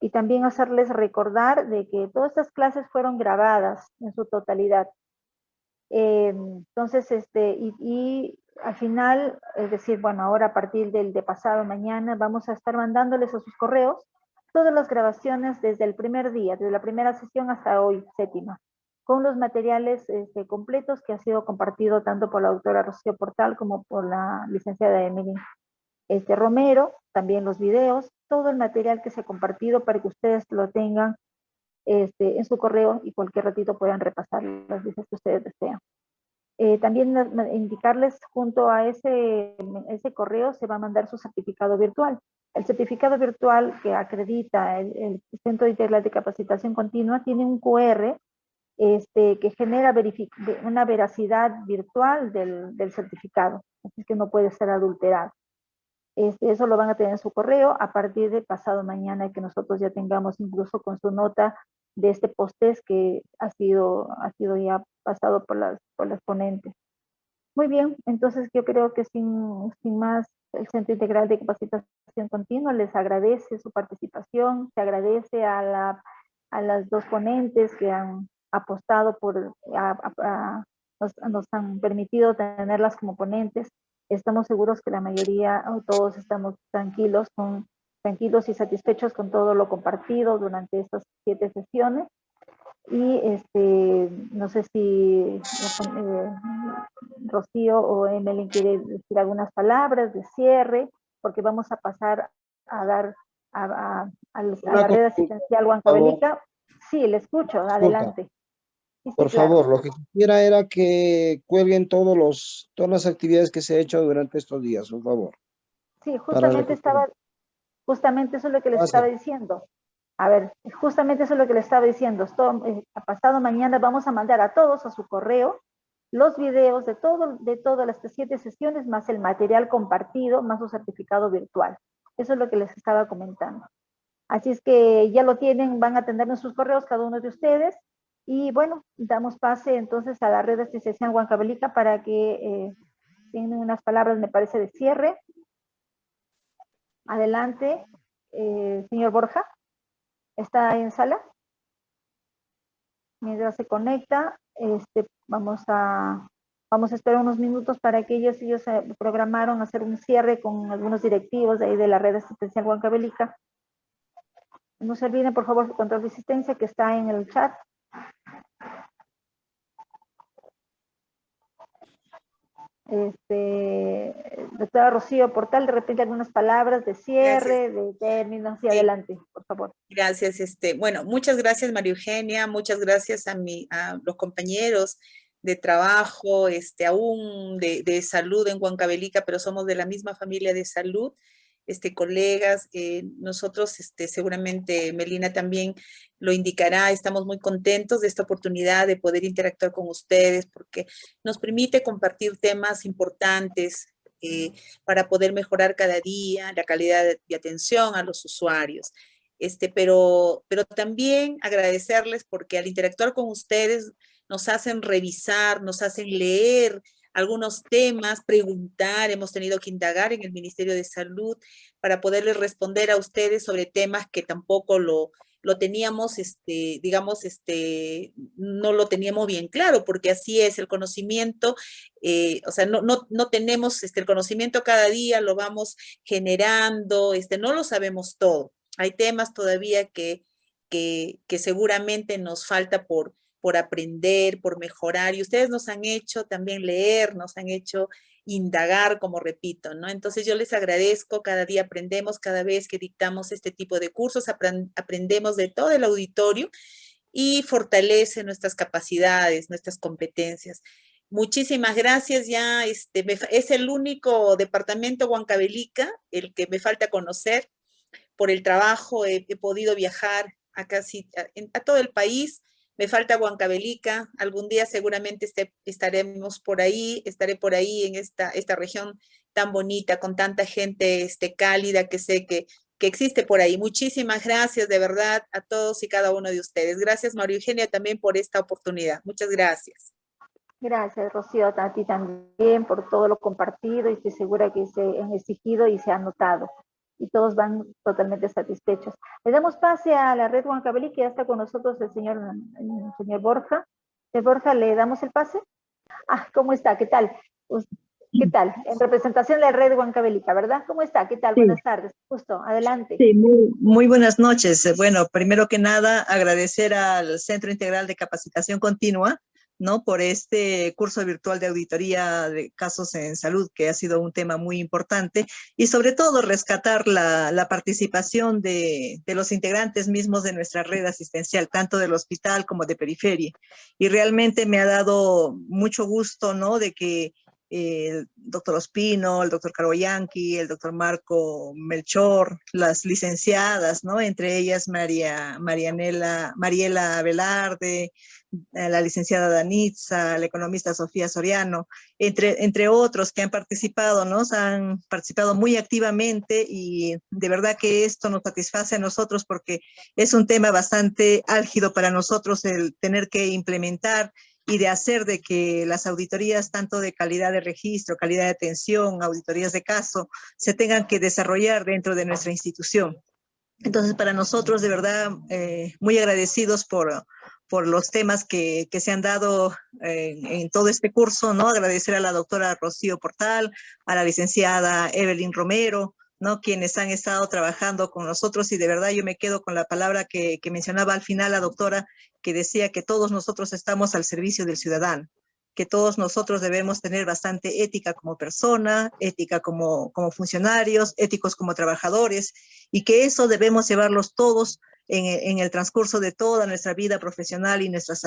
Y también hacerles recordar de que todas estas clases fueron grabadas en su totalidad. Entonces, y al final, es decir, bueno, ahora a partir de pasado mañana, vamos a estar mandándoles a sus correos todas las grabaciones desde el primer día, desde la primera sesión hasta hoy, séptima, con los materiales completos que ha sido compartido tanto por la doctora Rocío Portal como por la licenciada Emily Romero, también los videos, todo el material que se ha compartido para que ustedes lo tengan en su correo y cualquier ratito puedan repasar las veces que ustedes desean. También indicarles junto a ese correo se va a mandar su certificado virtual. El certificado virtual que acredita el Centro Integral de Capacitación Continua tiene un QR que genera una veracidad virtual del certificado, así que no puede ser adulterado. Eso lo van a tener en su correo a partir de pasado mañana, que nosotros ya tengamos incluso con su nota de este post-test que ha sido ya pasado por las ponentes. Muy bien, entonces yo creo que sin más, el Centro Integral de Capacitación Continua les agradece su participación, se agradece a las dos ponentes que han apostado nos han permitido tenerlas como ponentes. Estamos seguros que la mayoría o todos estamos tranquilos y satisfechos con todo lo compartido durante estas 7 sesiones. Y no sé si Rocío o Emily quiere decir algunas palabras de cierre, porque vamos a pasar a dar a la red asistencial Huancavelica. Sí, le escucho, adelante. Sí, Por claro. favor, lo que quisiera era que cuelguen todas las actividades que se han hecho durante estos días, por favor. Sí, justamente eso es lo que les estaba diciendo. A ver, justamente eso es lo que les estaba diciendo. Pasado mañana vamos a mandar a todos a su correo los videos de todas las 7 sesiones, más el material compartido, más su certificado virtual. Eso es lo que les estaba comentando. Así es que ya lo tienen, van a tener en sus correos cada uno de ustedes. Y bueno, damos pase entonces a la red de asistencia Huancavelica para que tengan unas palabras, me parece, de cierre. Adelante, señor Borja. ¿Está en sala? Mientras se conecta, vamos a esperar unos minutos para que ellos programaron hacer un cierre con algunos directivos de ahí de la red asistencial Huancavelica. No se olviden, por favor, su control de asistencia que está en el chat. Doctora Rocío Portal, de repente algunas palabras de cierre, de términos, y adelante, por favor. Gracias. Bueno, muchas gracias, María Eugenia, muchas gracias a los compañeros de trabajo, aún de salud en Huancavelica, pero somos de la misma familia de salud, colegas, nosotros seguramente Melina también lo indicará, estamos muy contentos de esta oportunidad de poder interactuar con ustedes porque nos permite compartir temas importantes para poder mejorar cada día la calidad de atención a los usuarios. Pero también agradecerles porque al interactuar con ustedes nos hacen revisar, nos hacen leer algunos temas, preguntar, hemos tenido que indagar en el Ministerio de Salud para poderles responder a ustedes sobre temas que tampoco lo lo teníamos, digamos, no lo teníamos bien claro, porque así es el conocimiento, o sea, no tenemos el conocimiento cada día, lo vamos generando, no lo sabemos todo. Hay temas todavía que seguramente nos falta por aprender, por mejorar, y ustedes nos han hecho también leer, nos han hecho indagar, como repito, ¿no? Entonces yo les agradezco, cada día aprendemos, cada vez que dictamos este tipo de cursos, aprendemos de todo el auditorio y fortalece nuestras capacidades, nuestras competencias. Muchísimas gracias, ya es el único departamento Huancavelica, el que me falta conocer. Por el trabajo he podido viajar a a todo el país. Me falta Huancavelica, algún día seguramente estaré por ahí en esta región tan bonita, con tanta gente cálida que sé que existe por ahí. Muchísimas gracias de verdad a todos y cada uno de ustedes. Gracias, María Eugenia, también por esta oportunidad. Muchas gracias. Gracias, Rocío, a ti también por todo lo compartido, y estoy segura que se han exigido y se han notado. Y todos van totalmente satisfechos. Le damos pase a la red Huancavelica, que ya está con nosotros el señor Borja. Borja, ¿le damos el pase? ¿Cómo está? ¿Qué tal? ¿Qué tal? En representación de la red Huancavelica, ¿verdad? ¿Cómo está? ¿Qué tal? Sí. Buenas tardes. Justo, adelante. Sí, muy buenas noches. Bueno, primero que nada, agradecer al Centro Integral de Capacitación Continua, ¿no? Por este curso virtual de auditoría de casos en salud, que ha sido un tema muy importante, y sobre todo rescatar la participación de los integrantes mismos de nuestra red asistencial, tanto del hospital como de periferia. Y realmente me ha dado mucho gusto, ¿no? De que el doctor Ospino, el doctor Carboyanqui, el doctor Marco Melchor, las licenciadas, ¿no? Entre ellas Mariela Velarde, la licenciada Danitza, la economista Sofía Soriano, entre otros que han participado, ¿no? Han participado muy activamente, y de verdad que esto nos satisface a nosotros porque es un tema bastante álgido para nosotros, el tener que implementar y de hacer de que las auditorías, tanto de calidad de registro, calidad de atención, auditorías de caso, se tengan que desarrollar dentro de nuestra institución. Entonces, para nosotros, de verdad, muy agradecidos por los temas que se han dado en todo este curso, ¿no? Agradecer a la doctora Rocío Portal, a la licenciada Evelyn Romero, ¿no? Quienes han estado trabajando con nosotros, y de verdad yo me quedo con la palabra que mencionaba al final la doctora, que decía que todos nosotros estamos al servicio del ciudadano, que todos nosotros debemos tener bastante ética como persona, ética como funcionarios, éticos como trabajadores, y que eso debemos llevarlos todos en el transcurso de toda nuestra vida profesional y nuestras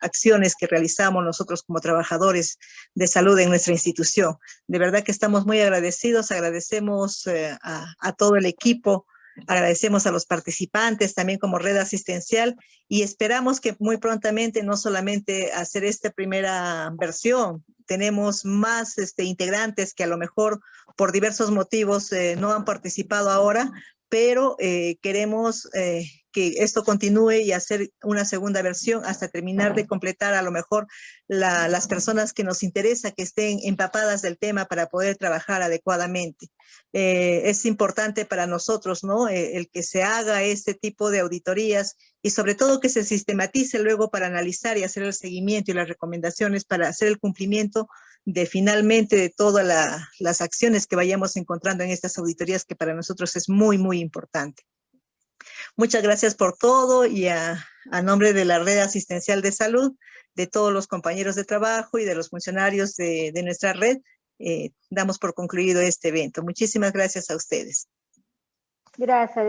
acciones que realizamos nosotros como trabajadores de salud en nuestra institución. De verdad que estamos muy agradecidos, agradecemos a todo el equipo, agradecemos a los participantes también como red asistencial, y esperamos que muy prontamente no solamente hacer esta primera versión, tenemos más integrantes que a lo mejor por diversos motivos no han participado ahora, pero queremos que esto continúe y hacer una segunda versión hasta terminar de completar a lo mejor las personas que nos interesa que estén empapadas del tema para poder trabajar adecuadamente. Es importante para nosotros, ¿no? El que se haga este tipo de auditorías, y sobre todo que se sistematice luego para analizar y hacer el seguimiento y las recomendaciones para hacer el cumplimiento de finalmente de todas las acciones que vayamos encontrando en estas auditorías, que para nosotros es muy, muy importante. Muchas gracias por todo, y a nombre de la Red Asistencial de Salud, de todos los compañeros de trabajo y de los funcionarios de nuestra red, damos por concluido este evento. Muchísimas gracias a ustedes. Gracias,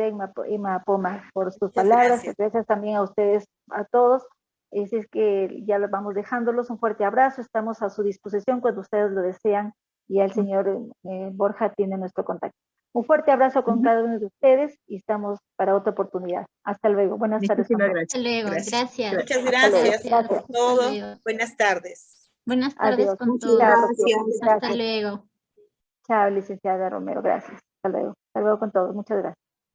Emma Poma, por sus palabras. Gracias también a ustedes, a todos. Así es que ya los vamos dejándolos. Un fuerte abrazo. Estamos a su disposición cuando ustedes lo desean, y el señor Borja tiene nuestro contacto. Un fuerte abrazo con cada uno de ustedes, y estamos para otra oportunidad. Hasta luego. Buenas tardes. Hasta luego. Gracias. Muchas gracias por todo. Buenas tardes. Buenas tardes con todos. Hasta luego. Chao, licenciada Romero. Gracias. Hasta luego. Hasta luego con todos. Muchas gracias.